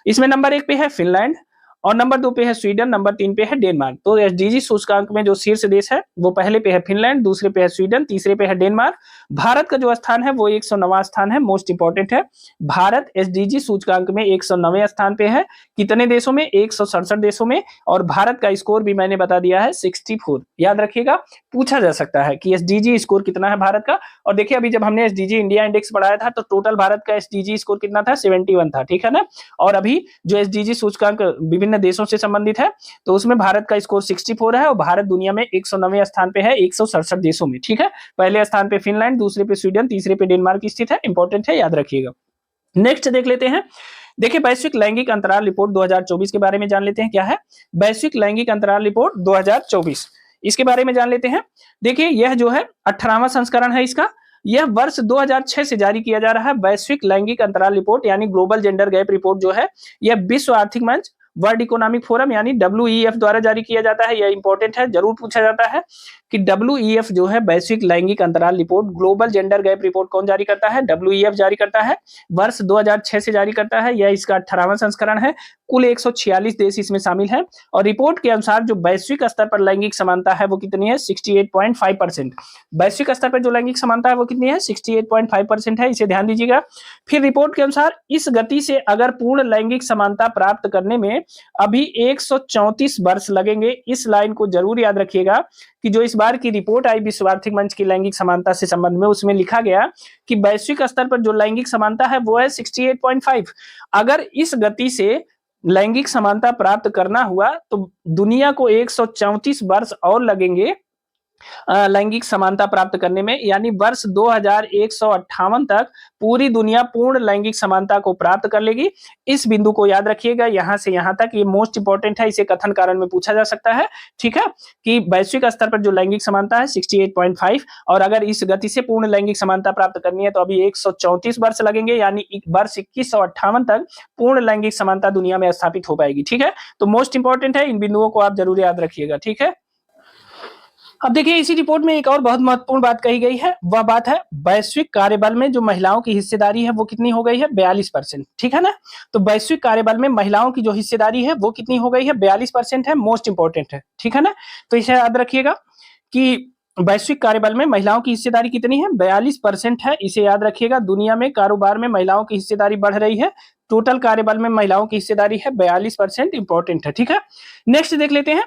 इसमें नंबर 1 पे है फिनलैंड और नंबर 2 पे है स्वीडन, नंबर 3 पे है डेनमार्क। तो एसडीजी सूचकांक में जो शीर्ष देश है वो पहले पे है फिनलैंड, दूसरे पे है स्वीडन, तीसरे पे है डेनमार्क। भारत का जो स्थान है वो 109वां स्थान है, मोस्ट इंपॉर्टेंट है। भारत एसडीजी सूचकांक में 109वें स्थान पे है। कितने देशों में? 167 देशों में। और भारत का स्कोर भी मैंने बता दिया है 64, याद रखिएगा, पूछा जा सकता है कि एसडीजी स्कोर कितना है भारत का। और देखिए अभी जब हमने एसडीजी इंडिया इंडेक्स बढ़ाया था तो टोटल भारत का एसडीजी स्कोर कितना था? 71 था, ठीक है ना। और अभी जो एसडीजी सूचकांक विभिन्न देशों से संबंधित है तो उसमें भारत का स्कोर 64 है और भारत दुनिया में 109वें स्थान पे है 167 देशों में, ठीक है। पहले स्थान पे फिनलैंड, दूसरे पे स्वीडन, तीसरे पे डेनमार्क स्थित है, इंपॉर्टेंट है, याद रखिएगा। नेक्स्ट देख लेते हैं। देखिए वैश्विक लैंगिक अंतराल रिपोर्ट 2024 के बारे में जान लेते हैं। क्या है वैश्विक लैंगिक अंतराल रिपोर्ट 2024? इसके बारे में जान लेते हैं। देखिए यह जो है 18वां संस्करण है इसका। यह वर्ष 2006 से जारी किया जा रहा है वैश्विक लैंगिक अंतराल रिपोर्ट, यानी ग्लोबल जेंडर गैप रिपोर्ट जो है यह विश्व आर्थिक मंच, वर्ल्ड इकोनॉमिक फोरम यानी WEF द्वारा जारी किया जाता है। यह इंपॉर्टेंट है, जरूर पूछा जाता है कि WEF जो है वैश्विक लैंगिक अंतराल report, global gender gap report कौन जारी करता है? WEF जारी करता है, वर्ष 2006 से जारी करता है। यह इसका 18वां संस्करण है। कुल 146 देश इसमें शामिल हैं और रिपोर्ट के अनुसार जो वैश्विक स्तर पर लैंगिक समानता है वो कितनी है? 68.5%। वैश्विक स्तर पर जो लैंगिक समानता है वो कितनी है? 68.5% है, इसे ध्यान दीजिएगा। फिर रिपोर्ट के अनुसार इस गति से अगर पूर्ण लैंगिक समानता प्राप्त करने में अभी 134 वर्ष लगेंगे। इस लाइन को जरूर याद रखिएगा कि जो इस बार की रिपोर्ट आई विश्व आर्थिक मंच की लैंगिक समानता से संबंध में, उसमें लिखा गया कि वैश्विक स्तर पर जो लैंगिक समानता है वो है 68.5। अगर इस गति से लैंगिक समानता प्राप्त करना हुआ तो दुनिया को 134 वर्ष और लगेंगे लैंगिक समानता प्राप्त करने में, यानी वर्ष 2158 तक पूरी दुनिया पूर्ण लैंगिक समानता को प्राप्त कर लेगी। इस बिंदु को याद रखिएगा, यहां से यहां तक ये मोस्ट इंपॉर्टेंट है, इसे कथन कारण में पूछा जा सकता है। ठीक है, कि वैश्विक स्तर पर जो लैंगिक समानता है 68.5, और अगर इस गति से पूर्ण लैंगिक समानता प्राप्त करनी है तो अभी 134 वर्ष लगेंगे, यानी वर्ष 2158 तक पूर्ण लैंगिक समानता दुनिया में स्थापित हो पाएगी। ठीक है, तो मोस्ट इंपॉर्टेंट है, इन बिंदुओं को आप जरूर याद रखिएगा। ठीक है, अब देखिए इसी रिपोर्ट में एक और बहुत महत्वपूर्ण बात कही गई है, वह बात है वैश्विक कार्यबल में जो महिलाओं की हिस्सेदारी है वो कितनी हो गई है, 42%। ठीक है ना, तो वैश्विक कार्यबल में महिलाओं की जो हिस्सेदारी है वो कितनी हो गई है, 42% है, मोस्ट इंपॉर्टेंट है। ठीक है ना, तो इसे याद रखिएगा कि वैश्विक कार्यबल में महिलाओं की हिस्सेदारी कितनी है, 42% है, इसे याद रखिएगा। दुनिया में कारोबार में महिलाओं की हिस्सेदारी बढ़ रही है, टोटल कार्यबल में महिलाओं की हिस्सेदारी है 42%, इंपॉर्टेंट है। ठीक है, नेक्स्ट देख लेते हैं।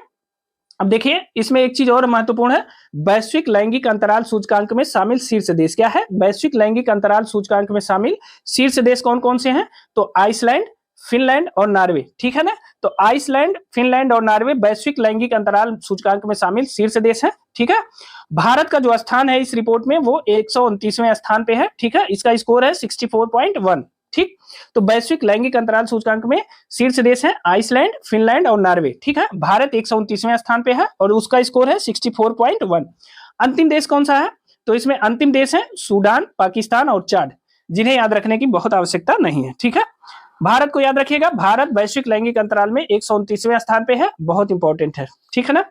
अब देखिए इसमें एक चीज और महत्वपूर्ण है, वैश्विक लैंगिक अंतराल सूचकांक में शामिल शीर्ष देश क्या है, वैश्विक लैंगिक अंतराल सूचकांक में शामिल शीर्ष देश कौन कौन से हैं, तो आइसलैंड, फिनलैंड और नॉर्वे। ठीक है ना, तो आइसलैंड, फिनलैंड और नॉर्वे वैश्विक लैंगिक अंतराल सूचकांक में शामिल शीर्ष देश हैं। ठीक है, भारत का जो स्थान है इस रिपोर्ट में वो 129वें स्थान पे है। ठीक है, इसका स्कोर है 64.1। ठीक, तो वैश्विक लैंगिक अंतराल सूचकांक में शीर्ष देश है आइसलैंड, फिनलैंड और नॉर्वे। ठीक है, भारत 129वें स्थान पे है और उसका स्कोर है 64.1। अंतिम देश कौन सा है, तो इसमें अंतिम देश है सूडान, पाकिस्तान और चाड, जिन्हें याद रखने की बहुत आवश्यकता नहीं है। ठीक है, भारत को याद रखिएगा, भारत वैश्विक लैंगिक अंतराल में 129वें स्थान पे है, बहुत इंपॉर्टेंट है। ठीक है ना,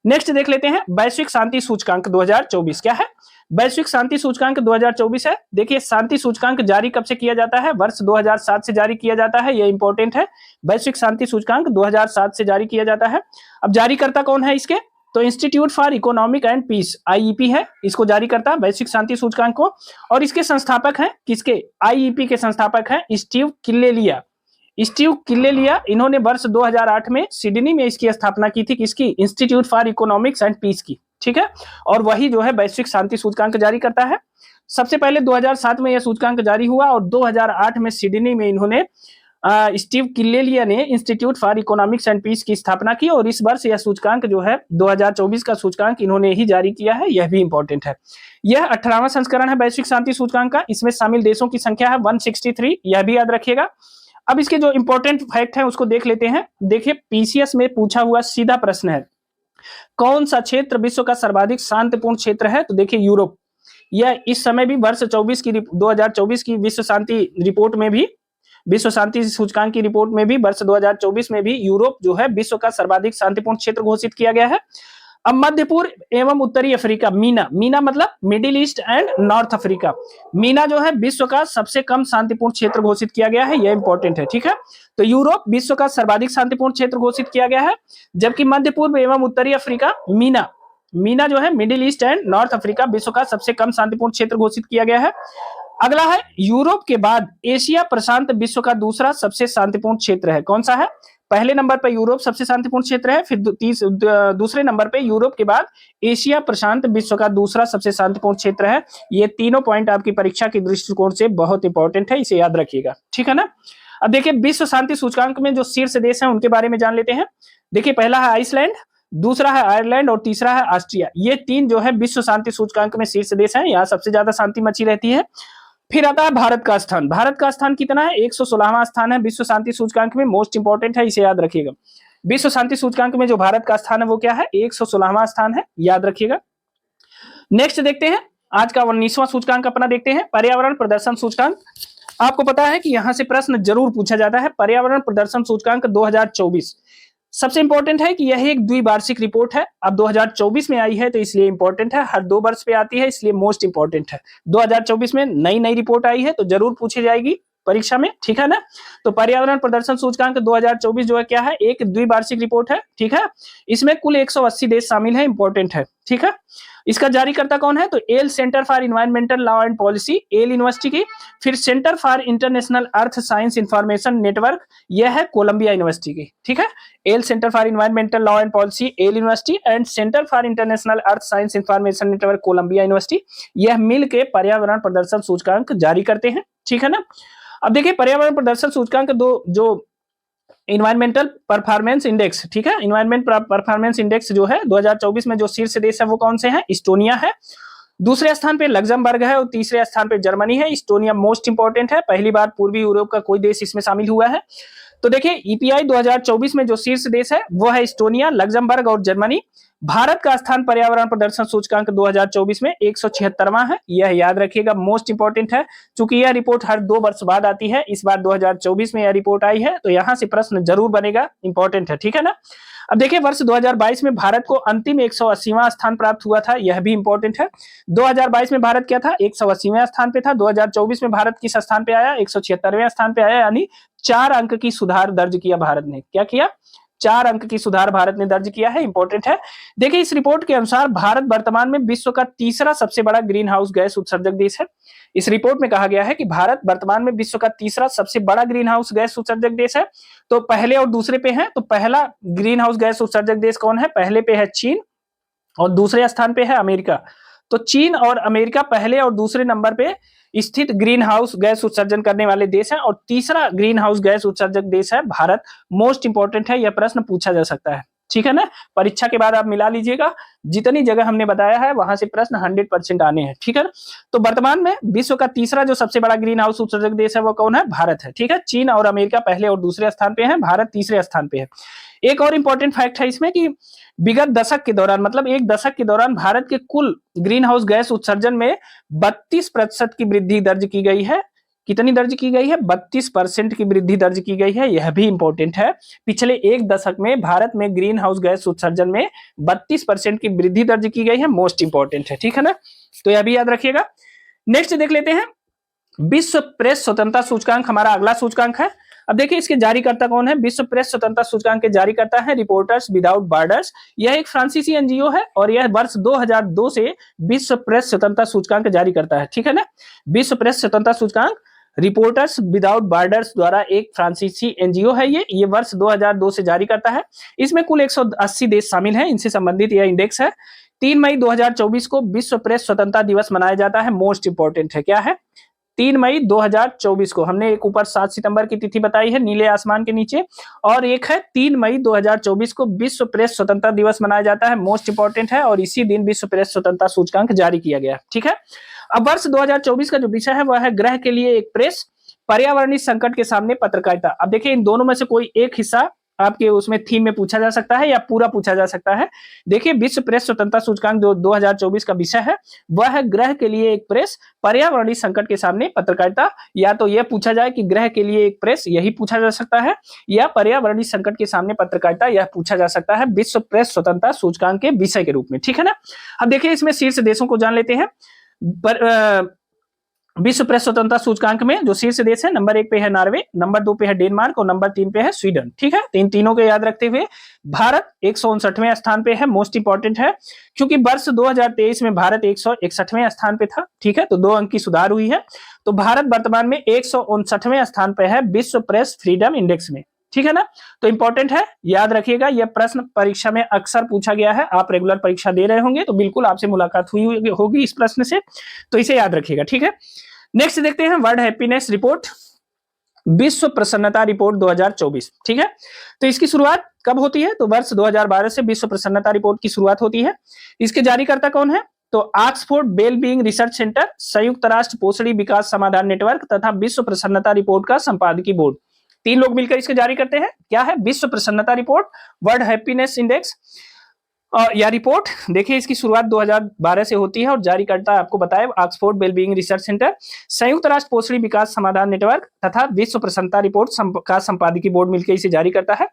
नेक्स्ट देख लेते हैं वैश्विक शांति सूचकांक 2024 क्या है, वैश्विक शांति सूचकांक 2024 है। देखिए शांति सूचकांक जारी कब से किया जाता है, वर्ष 2007 से जारी किया जाता है, ये इंपॉर्टेंट है। वैश्विक शांति सूचकांक 2007 से जारी किया जाता है। अब जारीकर्ता कौन है इसके, तो institute for economic and peace, IEP है, इसको जारी करता है वैश्विक शांति सूचकांक को। और इसके संस्थापक हैं किसके, आईईपी के संस्थापक हैं स्टीव किल्लेलिया। स्टीव किल्लेलिया, इन्होंने वर्ष 2008 में सिडनी में इसकी स्थापना की थी, किसकी, institute for economics and peace की। ठीक है, और वही जो है वैश्विक शांति सूचकांक जारी करता है। सबसे पहले 2007 में यह सूचकांक जारी हुआ और 2008 में सिडनी में इन्होंने स्टीव किल्लेलिया ने institute for economics and peace की स्थापना की, और इस वर्ष यह सूचकांक जो है 2024 का सूचकांक इन्होंने ही जारी किया है, यह भी इंपॉर्टेंट है। यह 18वां संस्करण है वैश्विक शांति सूचकांक का, इसमें शामिल देशों की संख्या है 163, यह भी याद रखिएगा। अब इसके जो इंपॉर्टेंट फैक्ट है उसको देख लेते हैं। देखिए पीसीएस में पूछा हुआ सीधा प्रश्न है, कौन सा क्षेत्र विश्व का सर्वाधिक शांतिपूर्ण क्षेत्र है, तो देखिए यूरोप। यह इस समय भी वर्ष 2024 की विश्व शांति रिपोर्ट में भी, विश्व शांति सूचकांक की रिपोर्ट में भी वर्ष 2024 में भी यूरोप जो है विश्व का सर्वाधिक शांतिपूर्ण क्षेत्र घोषित किया गया है। अब मध्य पूर्व एवं उत्तरी अफ्रीका, मीना, मीना मतलब middle east and north Africa, Meena जो है विश्व का सबसे कम शांतिपूर्ण क्षेत्र घोषित किया गया है, यह इंपॉर्टेंट है। ठीक है, तो यूरोप विश्व का सर्वाधिक शांतिपूर्ण क्षेत्र घोषित किया गया है, जबकि मध्य पूर्व एवं उत्तरी अफ्रीका, मीना, मीना जो है middle east and north Africa विश्व का सबसे कम शांतिपूर्ण क्षेत्र घोषित किया गया है। अगला है यूरोप के बाद एशिया प्रशांत विश्व का दूसरा सबसे शांतिपूर्ण क्षेत्र है, कौन सा है, पहले नंबर पर यूरोप सबसे शांतिपूर्ण क्षेत्र है, फिर दूसरे नंबर पे यूरोप के बाद एशिया प्रशांत विश्व का दूसरा सबसे शांतिपूर्ण क्षेत्र है। ये तीनों पॉइंट आपकी परीक्षा के दृष्टिकोण से बहुत इंपॉर्टेंट है, इसे याद रखिएगा। ठीक है ना, अब देखिए विश्व शांति सूचकांक में जो शीर्ष देश हैं उनके बारे में जान लेते हैं। देखिए पहला है आइसलैंड, दूसरा है आयरलैंड और तीसरा है ऑस्ट्रिया। ये तीन जो है विश्व शांति सूचकांक में शीर्ष देश हैं, यहाँ सबसे ज्यादा शांति मची रहती है। फिर आता है भारत का स्थान, भारत का स्थान कितना है, 116वां स्थान है विश्व शांति सूचकांक में, मोस्ट इंपॉर्टेंट है, इसे याद रखिएगा। विश्व शांति सूचकांक में जो भारत का स्थान है वो क्या है, 116वां स्थान है, याद रखिएगा। नेक्स्ट देखते हैं आज का 19वां सूचकांक अपना देखते हैं, पर्यावरण प्रदर्शन सूचकांक। आपको पता है कि यहां से प्रश्न जरूर पूछा जाता है, पर्यावरण प्रदर्शन सूचकांक 2024 सबसे इंपॉर्टेंट है कि यह एक द्विवार्षिक रिपोर्ट है। अब 2024 में आई है तो इसलिए इंपॉर्टेंट है, हर 2 वर्ष पे आती है इसलिए मोस्ट इंपॉर्टेंट है। 2024 में नई रिपोर्ट आई है तो जरूर पूछी जाएगी परीक्षा में, ठीक है ना। तो पर्यावरण प्रदर्शन सूचकांक 2024 जो है क्या है, एक द्विवार्षिक रिपोर्ट है, ठीक है। इसमें कुल 180 देश शामिल है, इंपॉर्टेंट है, ठीक है। इसका जारीकर्ता कौन है, तो Yale centre for environmental law and policy, Yale university की। फिर centre for international earth science information network, यह है कोलंबिया यूनिवर्सिटी की, ठीक है। Yale centre for environmental law and policy, Yale university, and centre for international earth science information network Columbia university, यह मिलकर पर्यावरण प्रदर्शन सूचकांक जारी करते हैं, ठीक है ना। अब देखिए पर्यावरण प्रदर्शन सूचकांक दो जो इन्वायरमेंटल परफॉर्मेंस इंडेक्स, ठीक है, इन्वायरमेंट परफॉर्मेंस इंडेक्स जो है 2024 में जो शीर्ष देश है वो कौन से हैं, इस्टोनिया है, दूसरे स्थान पे लग्जमबर्ग है और तीसरे स्थान पे जर्मनी है। इस्टोनिया मोस्ट इंपोर्टेंट है, पहली बार पूर्वी यूरोप का कोई देश इसमें शामिल हुआ है। तो देखिए ईपीआई 2024 में जो शीर्ष देश है वो है इस्टोनिया, लग्जमबर्ग और जर्मनी। भारत का स्थान पर्यावरण प्रदर्शन सूचकांक 2024 में 176वां है, यह याद रखिएगा, मोस्ट इंपोर्टेंट है, क्योंकि यह रिपोर्ट हर 2 वर्ष बाद आती है। इस बार 2024 में यह रिपोर्ट आई है, तो यहां से प्रश्न जरूर बनेगा, इंपॉर्टेंट है, ठीक है ना। अब देखिए वर्ष 2022 में भारत को अंतिम 180वां स्थान प्राप्त हुआ था, यह भी इंपॉर्टेंट है। 2022 में भारत क्या था, 180वें स्थान पे था। 2024 में भारत किस स्थान पे आया, 176वें स्थान पे आया, यानी 4 अंक की सुधार दर्ज किया भारत ने। क्या किया, 4 अंक की सुधार भारत ने दर्ज किया है, इंपॉर्टेंट है। देखिए इस रिपोर्ट के अनुसार भारत वर्तमान में विश्व का तीसरा सबसे बड़ा ग्रीन हाउस गैस उत्सर्जक देश है। इस रिपोर्ट में कहा गया है कि भारत वर्तमान में विश्व का तीसरा सबसे बड़ा ग्रीन हाउस गैस उत्सर्जक देश है। तो पहले और दूसरे पे है, तो पहला ग्रीन हाउस गैस उत्सर्जक देश कौन है, पहले पे है चीन और दूसरे स्थान पे है अमेरिका। तो चीन और अमेरिका पहले और दूसरे नंबर पे स्थित ग्रीन हाउस गैस उत्सर्जन करने वाले देश हैं, और तीसरा ग्रीन हाउस गैस उत्सर्जक देश है भारत। मोस्ट इंपोर्टेंट है, यह प्रश्न पूछा जा सकता है, ठीक है ना। परीक्षा के बाद आप मिला लीजिएगा, जितनी जगह हमने बताया है वहां से प्रश्न 100% आने हैं, ठीक है ना। तो वर्तमान में विश्व का तीसरा जो सबसे बड़ा ग्रीन हाउस उत्सर्जक देश है वो कौन है, भारत है, ठीक है। चीन और अमेरिका पहले और दूसरे स्थान पे है, भारत तीसरे स्थान पे है। एक और इंपॉर्टेंट फैक्ट है इसमें कि विगत दशक के दौरान, मतलब एक दशक के दौरान भारत के कुल ग्रीन हाउस गैस उत्सर्जन में 32% की वृद्धि दर्ज की गई है। कितनी दर्ज की गई है, 32% की वृद्धि दर्ज की गई है, यह भी इंपॉर्टेंट है। पिछले एक दशक में भारत में ग्रीन हाउस गैस उत्सर्जन में 32% की वृद्धि दर्ज की गई है, मोस्ट इंपॉर्टेंट है, ठीक है ना। तो यह भी याद रखिएगा। नेक्स्ट देख लेते हैं, विश्व प्रेस स्वतंत्रता सूचकांक हमारा अगला सूचकांक है। अब देखिए इसके जारीकर्ता कौन है, विश्व प्रेस स्वतंत्रता सूचकांक के जारीकर्ता है रिपोर्टर्स विदाउट बॉर्डर्स। यह एक फ्रांसीसी एनजीओ है और यह वर्ष 2002 से विश्व प्रेस स्वतंत्रता सूचकांक जारी करता है, ठीक है ना। विश्व प्रेस स्वतंत्रता सूचकांक रिपोर्टर्स विदाउट बॉर्डर्स द्वारा एक फ्रांसीसी एनजीओ है, ये वर्ष 2002 से जारी करता है। इसमें कुल 180 देश शामिल हैं, इनसे संबंधित यह इंडेक्स है। 3 मई 2024 को विश्व प्रेस स्वतंत्रता दिवस मनाया जाता है, मोस्ट इंपोर्टेंट है, क्या है, 3 मई 2024 को। हमने एक ऊपर 7 सितंबर की तिथि बताई है नीले आसमान के नीचे, और एक है 3 मई 2024 को विश्व प्रेस स्वतंत्रता दिवस मनाया जाता है, मोस्ट इंपोर्टेंट है, और इसी दिन विश्व प्रेस स्वतंत्रता सूचकांक जारी किया गया, ठीक है। अब वर्ष 2024 का जो विषय है वह है ग्रह के लिए एक प्रेस, पर्यावरणीय संकट के सामने पत्रकारिता। अब देखिए इन दोनों में से कोई एक हिस्सा आपके उसमें थीम में पूछा जा सकता है या पूरा पूछा जा सकता है। देखिए विश्व प्रेस स्वतंत्रता सूचकांक जो 2024 का विषय है वह है ग्रह के लिए एक प्रेस, पर्यावरणीय संकट के सामने पत्रकारिता। या तो यह पूछा जाए कि ग्रह के लिए एक प्रेस, यही पूछा जा सकता है, या पर्यावरणीय संकट के सामने पत्रकारिता, यह पूछा जा सकता है विश्व प्रेस स्वतंत्रता सूचकांक के विषय के रूप में, ठीक है ना। अब देखिए इसमें शीर्ष देशों को जान लेते हैं। विश्व प्रेस स्वतंत्रता सूचकांक में जो शीर्ष देश है, नंबर 1 पे है नॉर्वे, नंबर 2 पे है डेनमार्क और नंबर 3 पे है स्वीडन, ठीक है। इन तीनों को याद रखते हुए भारत 159वें स्थान पे है, मोस्ट इंपोर्टेंट है, क्योंकि वर्ष 2023 में भारत 161वें स्थान पे था, ठीक है। तो 2 अंक की सुधार हुई है। तो भारत वर्तमान में 159वें स्थान पे है विश्व प्रेस फ्रीडम इंडेक्स में, ठीक है ना। तो इंपॉर्टेंट है, याद रखिएगा, यह प्रश्न परीक्षा में अक्सर पूछा गया है। आप रेगुलर परीक्षा दे रहे होंगे तो बिल्कुल आपसे मुलाकात हुई होगी इस प्रश्न से, तो इसे याद रखिएगा, ठीक है। नेक्स्ट देखते हैं वर्ल्ड हैप्पीनेस रिपोर्ट, विश्व प्रसन्नता रिपोर्ट 2024, ठीक है। तो इसकी शुरुआत कब होती है, तो वर्ष 2012 से विश्व प्रसन्नता रिपोर्ट की शुरुआत होती है। इसके जारीकर्ता कौन है, तो Oxford well being research centre, संयुक्त राष्ट्र पोषणी विकास समाधान नेटवर्क तथा विश्व प्रसन्नता रिपोर्ट का संपादकीय बोर्ड, 3 लोग मिलकर इसके जारी करते हैं। क्या है, विश्व प्रसन्नता रिपोर्ट, वर्ल्ड हैप्पीनेस इंडेक्स। यह रिपोर्ट देखिए इसकी शुरुआत 2012 से होती है और जारी करता है, आपको बताया, ऑक्सफोर्ड वेलबीइंग रिसर्च सेंटर, संयुक्त राष्ट्र पोषणी विकास समाधान नेटवर्क तथा विश्व प्रसन्नता रिपोर्ट का संपादकीय बोर्ड मिलकर इसे जारी करता है।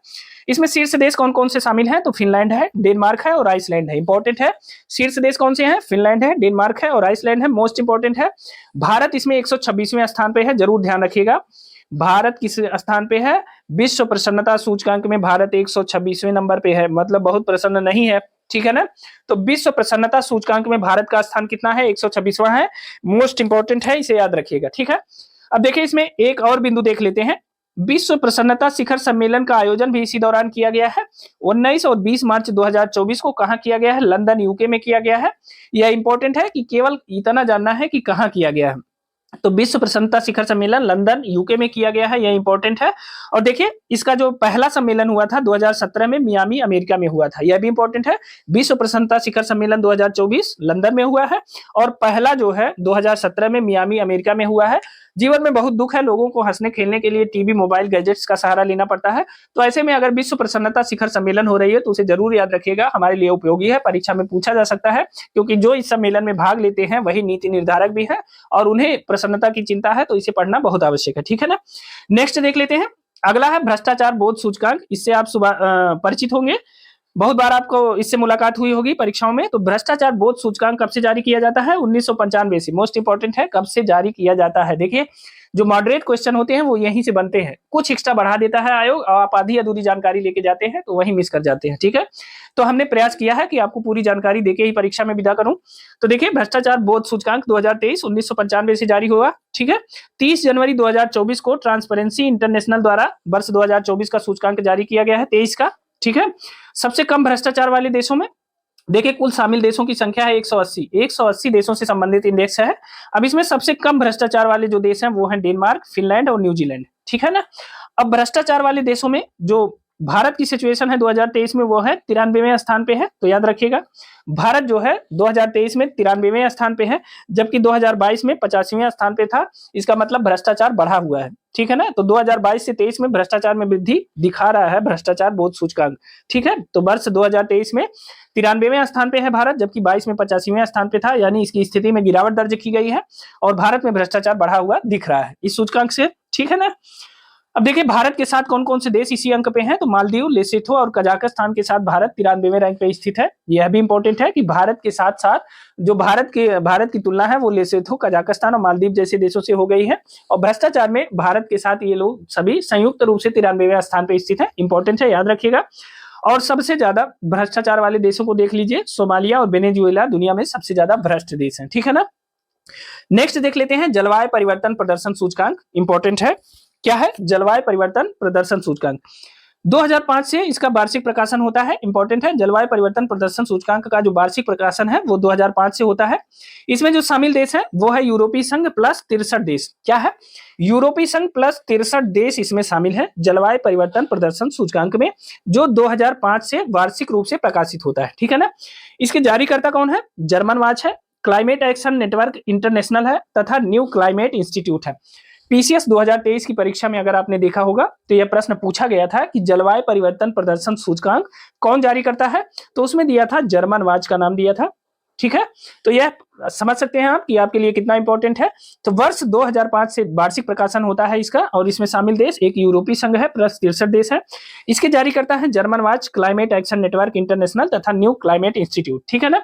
इसमें शीर्ष देश कौन कौन से शामिल हैं, तो फिनलैंड है, डेनमार्क है और आइसलैंड है, इंपॉर्टेंट है। शीर्ष देश कौन से हैं, फिनलैंड है, डेनमार्क है और आइसलैंड है, मोस्ट इंपोर्टेंट है। भारत इसमें 126वें स्थान पे है, जरूर ध्यान रखिएगा। भारत किस स्थान पे है? विश्व प्रसन्नता सूचकांक में भारत 126वें नंबर पे है, मतलब बहुत प्रसन्न नहीं है, ठीक है ना। तो विश्व प्रसन्नता सूचकांक में भारत का स्थान कितना है? 126वां है। मोस्ट इंपॉर्टेंट है, इसे याद रखिएगा, ठीक है। अब देखिए इसमें एक और बिंदु देख लेते हैं। विश्व प्रसन्नता शिखर सम्मेलन का आयोजन भी इसी दौरान किया गया है। 19 और 20 मार्च 2024 को कहां किया गया है? लंदन, यूके में किया गया है। यह इंपॉर्टेंट है कि केवल इतना जानना है कि कहां किया गया है। तो विश्व प्रसन्नता शिखर सम्मेलन लंदन, यूके में किया गया है, यह इंपॉर्टेंट है। और देखिए इसका जो पहला सम्मेलन हुआ था 2017 में मियामी, अमेरिका में हुआ था, यह भी इंपॉर्टेंट है। विश्व प्रसन्नता शिखर सम्मेलन 2024 लंदन में हुआ है और पहला जो है 2017 में मियामी, अमेरिका में हुआ है। जीवन में बहुत दुख है, लोगों को हंसने खेलने के लिए टीवी, मोबाइल, गैजेट्स का सहारा लेना पड़ता है। तो ऐसे में अगर विश्व प्रसन्नता शिखर सम्मेलन हो रही है तो उसे जरूर याद रखिएगा, हमारे लिए उपयोगी है, परीक्षा में पूछा जा सकता है, क्योंकि जो इस सम्मेलन में भाग लेते हैं वही नीति निर्धारक भी है और उन्हें प्रसन्नता की चिंता है, तो इसे पढ़ना बहुत आवश्यक है, ठीक है ना। नेक्स्ट देख लेते हैं। अगला है भ्रष्टाचार बोध सूचकांक। इससे आप परिचित होंगे, बहुत बार आपको इससे मुलाकात हुई होगी परीक्षाओं में। तो भ्रष्टाचार बोध सूचकांक कब से जारी किया जाता है? 1995 से। मोस्ट इंपॉर्टेंट है, कब से जारी किया जाता है। देखिए जो मॉडरेट क्वेश्चन होते हैं वो यहीं से बनते हैं, कुछ एक्स्ट्रा बढ़ा देता है आयोग और आप आधी अधूरी जानकारी लेके जाते हैं तो वही मिस कर जाते हैं, ठीक है। तो हमने प्रयास किया है कि आपको पूरी जानकारी देके ही परीक्षा में विदा करूं। तो देखिए भ्रष्टाचार बोध सूचकांक 2023 1995 से जारी हुआ, ठीक है। 30 जनवरी 2024 को ट्रांसपेरेंसी इंटरनेशनल द्वारा वर्ष 2024 का सूचकांक जारी किया गया है, 23 का, ठीक है। सबसे कम भ्रष्टाचार वाले देशों में देखिए कुल शामिल देशों की संख्या है 180 देशों से संबंधित इंडेक्स है। अब इसमें सबसे कम भ्रष्टाचार वाले जो देश हैं वो हैं डेनमार्क, फिनलैंड और न्यूजीलैंड, ठीक है ना। अब भ्रष्टाचार वाले देशों में जो भारत की सिचुएशन है 2023 में वो है 93वें स्थान पे है, तो याद रखिएगा भारत जो है 2023 में 93वें स्थान पे है, जबकि 2022 में 85वें स्थान पे था। इसका मतलब भ्रष्टाचार बढ़ा हुआ है, ठीक है ना। तो 2022 से 23 में भ्रष्टाचार में वृद्धि दिखा रहा है भ्रष्टाचार बोध सूचकांक, ठीक है। तो वर्ष 2023 में 93वें स्थान पे है भारत, जबकि 22 में 85वें स्थान पे था, यानी इसकी स्थिति में गिरावट दर्ज की गई है और भारत में भ्रष्टाचार बढ़ा हुआ दिख रहा है इस सूचकांक से, ठीक है ना। अब देखिए भारत के साथ कौन कौन से देश इसी अंक पे हैं, तो मालदीव, लेसोथो और कजाकिस्तान के साथ भारत 93वें रैंक पे स्थित है। यह भी इंपॉर्टेंट है कि भारत के साथ साथ जो भारत की तुलना है वो लेसोथो, कजाकिस्तान और मालदीव जैसे देशों से हो गई है और भ्रष्टाचार में भारत के साथ ये लोग सभी संयुक्त रूप से 93वें स्थान पे स्थित है। इंपॉर्टेंट है, याद रखिएगा। और सबसे ज्यादा भ्रष्टाचार वाले देशों को देख लीजिए, सोमालिया और वेनेजुएला दुनिया में सबसे ज्यादा भ्रष्ट देश है, ठीक है ना। नेक्स्ट देख लेते हैं जलवायु परिवर्तन प्रदर्शन सूचकांक। इंपॉर्टेंट है, क्या है? जलवायु परिवर्तन प्रदर्शन सूचकांक 2005 से इसका वार्षिक प्रकाशन होता है। इंपॉर्टेंट है, जलवायु परिवर्तन प्रदर्शन सूचकांक का जो वार्षिक प्रकाशन है वो 2005 से होता है। इसमें जो शामिल देश है वो है यूरोपीय संघ प्लस 63 देश। क्या है? यूरोपीय संघ प्लस 63 देश इसमें शामिल है जलवायु परिवर्तन प्रदर्शन सूचकांक में, जो 2005 से वार्षिक रूप से प्रकाशित होता है, ठीक है ना। इसके जारीकर्ता कौन है? जर्मन वॉच है, क्लाइमेट एक्शन नेटवर्क इंटरनेशनल है तथा न्यू क्लाइमेट इंस्टीट्यूट है। पीसीएस 2023 की परीक्षा में अगर आपने देखा होगा तो यह प्रश्न पूछा गया था कि जलवायु परिवर्तन प्रदर्शन सूचकांक कौन जारी करता है, तो उसमें दिया था जर्मन वॉच का नाम दिया था, ठीक है। तो यह समझ सकते हैं आप कि आपके लिए कितना इंपॉर्टेंट है। तो वर्ष 2005 से वार्षिक प्रकाशन होता है इसका और इसमें शामिल देश एक यूरोपीय संघ है प्लस 63 देश है। इसके जारी करता है German watch, climate action network international तथा न्यू क्लाइमेट इंस्टीट्यूट, ठीक है ना।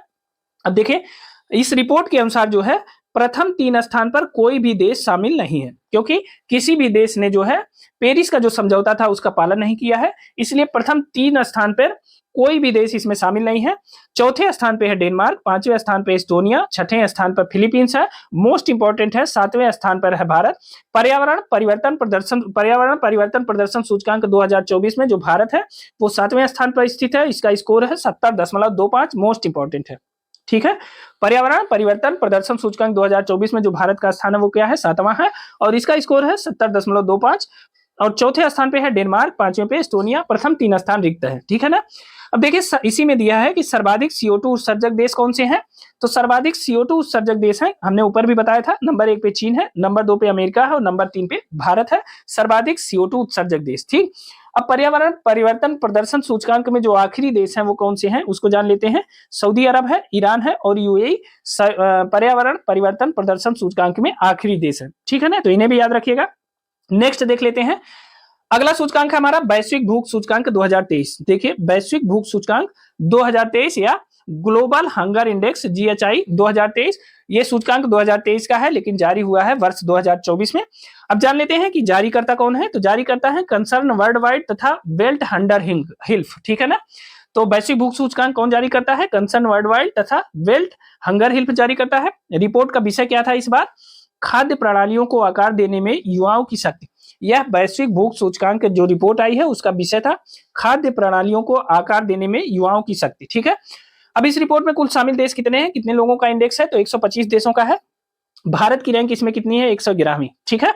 अब देखिए इस रिपोर्ट के अनुसार जो है प्रथम 3 स्थान पर कोई भी देश शामिल नहीं है, क्योंकि किसी भी देश ने जो है पेरिस का जो समझौता था उसका पालन नहीं किया है, इसलिए प्रथम 3 स्थान पर कोई भी देश इसमें शामिल नहीं है। चौथे स्थान पे है डेनमार्क, 5वें स्थान पे एस्टोनिया, 6ठे स्थान पर फिलीपींस है, मोस्ट इंपॉर्टेंट है 7वें स्थान पर है भारत। पर्यावरण परिवर्तन प्रदर्शन सूचकांक 2024 में जो भारत है वो 7वें स्थान पर स्थित है। इसका स्कोर है 70.25, मोस्ट इंपॉर्टेंट है, ठीक है। पर्यावरण परिवर्तन प्रदर्शन सूचकांक 2024 में जो भारत का स्थान है वो क्या है? 7वां है और इसका स्कोर है 70.25 और चौथे स्थान पे है डेनमार्क, 5वें पे एस्टोनिया, प्रथम 3 स्थान रिक्त है, ठीक है ना। अब देखिए इसी में दिया है कि सर्वाधिक CO2 उत्सर्जक देश कौन से हैं, तो सर्वाधिक CO2 उत्सर्जक देश हैं, हमने ऊपर भी बताया था, नंबर 1 पे चीन है, नंबर 2 पे अमेरिका है और नंबर 3 पे भारत है, सर्वाधिक CO2 उत्सर्जक देश, ठीक। अब पर्यावरण परिवर्तन प्रदर्शन सूचकांक में जो आखिरी देश हैं वो कौन से हैं उसको जान लेते हैं। सऊदी अरब है, ईरान है और यूएई पर्यावरण परिवर्तन प्रदर्शन सूचकांक में आखिरी देश है, ठीक है ना, तो इन्हें भी याद रखिएगा। नेक्स्ट देख लेते हैं, अगला सूचकांक है हमारा वैश्विक भूख सूचकांक 2023। देखिए वैश्विक भूख सूचकांक 2023 या ग्लोबल हंगर इंडेक्स GHI 2023। ये सूचकांक 2023 का है लेकिन जारी हुआ है वर्ष 2024 में। अब जान लेते हैं कि जारीकर्ता कौन है। तो जारीकर्ता है कंसर्न वर्ल्ड वाइड तथा वेल्ट हंडर हिल्फ, ठीक है ना। तो वैश्विक भूख सूचकांक कौन जारी करता है? कंसर्न वर्ल्ड वाइड तथा वेल्ट हंगर हिल्फ जारी करता है। रिपोर्ट का विषय क्या था इस बार? खाद्य प्रणालियों को आकार देने में युवाओं की शक्ति। यह वैश्विक भूख सूचकांक जो रिपोर्ट आई है उसका विषय था खाद्य प्रणालियों को आकार देने में युवाओं की शक्ति, ठीक है। अब इस रिपोर्ट में कुल शामिल देश कितने हैं, कितने लोगों का इंडेक्स है? तो 125 देशों का है। भारत की रैंक इसमें कितनी है? 111वीं, ठीक है।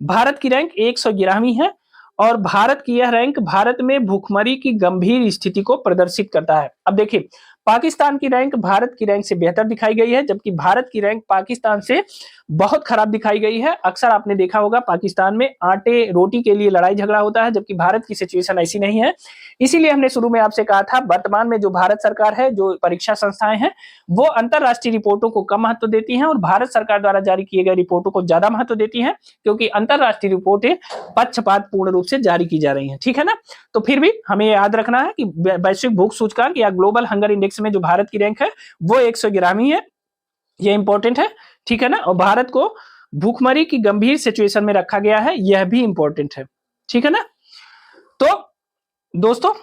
भारत की रैंक 111वीं है और भारत की यह रैंक भारत में भूखमरी की गंभीर स्थिति को प्रदर्शित करता है। अब देखिए, पाकिस्तान की रैंक भारत की रैंक से बेहतर दिखाई गई है, जबकि भारत की रैंक पाकिस्तान से बहुत खराब दिखाई गई है। अक्सर आपने देखा होगा पाकिस्तान में आटे रोटी के लिए लड़ाई झगड़ा होता है, जबकि भारत की सिचुएशन ऐसी नहीं है। इसीलिए हमने शुरू में आपसे कहा था, वर्तमान में जो भारत सरकार है, जो परीक्षा संस्थाएं हैं, वो अंतरराष्ट्रीय रिपोर्टों को कम महत्व देती हैं और भारत सरकार द्वारा जारी किए गए रिपोर्टों को ज्यादा महत्व देती हैं, क्योंकि अंतरराष्ट्रीय रिपोर्टें पक्षपात पूर्ण रूप से जारी की जा रही हैं, ठीक है ना। तो फिर भी हमें याद रखना है कि वैश्विक भूख सूचकांक या ग्लोबल हंगर इंडेक्स में जो भारत की रैंक है वो 111वीं है। ये इंपॉर्टेंट है, ठीक है ना। और भारत को भूखमरी की गंभीर सिचुएशन में रखा गया है, यह भी इंपॉर्टेंट है, ठीक है ना। तो दोस्तों,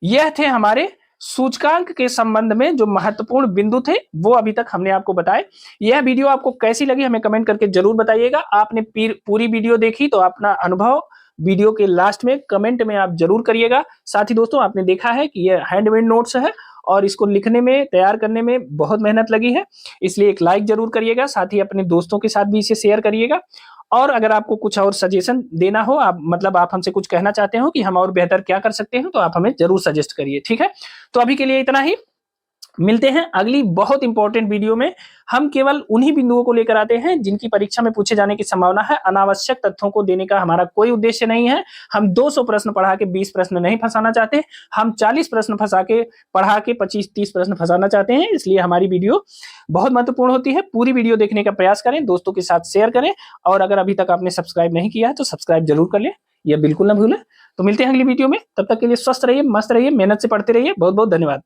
यह थे हमारे सूचकांक के संबंध में जो महत्वपूर्ण बिंदु थे, वो अभी तक हमने आपको बताए। यह वीडियो आपको कैसी लगी हमें कमेंट करके जरूर बताइएगा। आपने पूरी वीडियो देखी तो अपना अनुभव वीडियो के लास्ट में कमेंट में आप जरूर करिएगा। साथ ही दोस्तों, आपने देखा है कि यह हैंडमेड नोट्स है और इसको लिखने में, तैयार करने में बहुत मेहनत लगी है, इसलिए एक लाइक जरूर करिएगा। साथ ही अपने दोस्तों के साथ भी इसे शेयर करिएगा। और अगर आपको कुछ और सजेशन देना हो, आप मतलब आप हमसे कुछ कहना चाहते हो कि हम और बेहतर क्या कर सकते हैं, तो आप हमें जरूर सजेस्ट करिए, ठीक है। तो अभी के लिए इतना ही, मिलते हैं अगली बहुत इंपॉर्टेंट वीडियो में। हम केवल उन्हीं बिंदुओं को लेकर आते हैं जिनकी परीक्षा में पूछे जाने की संभावना है। अनावश्यक तथ्यों को देने का हमारा कोई उद्देश्य नहीं है। हम 200 प्रश्न पढ़ा के 20 प्रश्न नहीं फंसाना चाहते। हम 40 प्रश्न पढ़ा के 25-30 प्रश्न फंसाना चाहते हैं। इसलिए हमारी वीडियो बहुत महत्वपूर्ण होती है। पूरी वीडियो देखने का प्रयास करें, दोस्तों के साथ शेयर करें और अगर अभी तक आपने सब्सक्राइब नहीं किया है तो सब्सक्राइब जरूर कर लें, यह बिल्कुल ना भूलें। तो मिलते हैं अगली वीडियो में, तब तक के लिए स्वस्थ रहिए, मस्त रहिए, मेहनत से पढ़ते रहिए। बहुत बहुत धन्यवाद।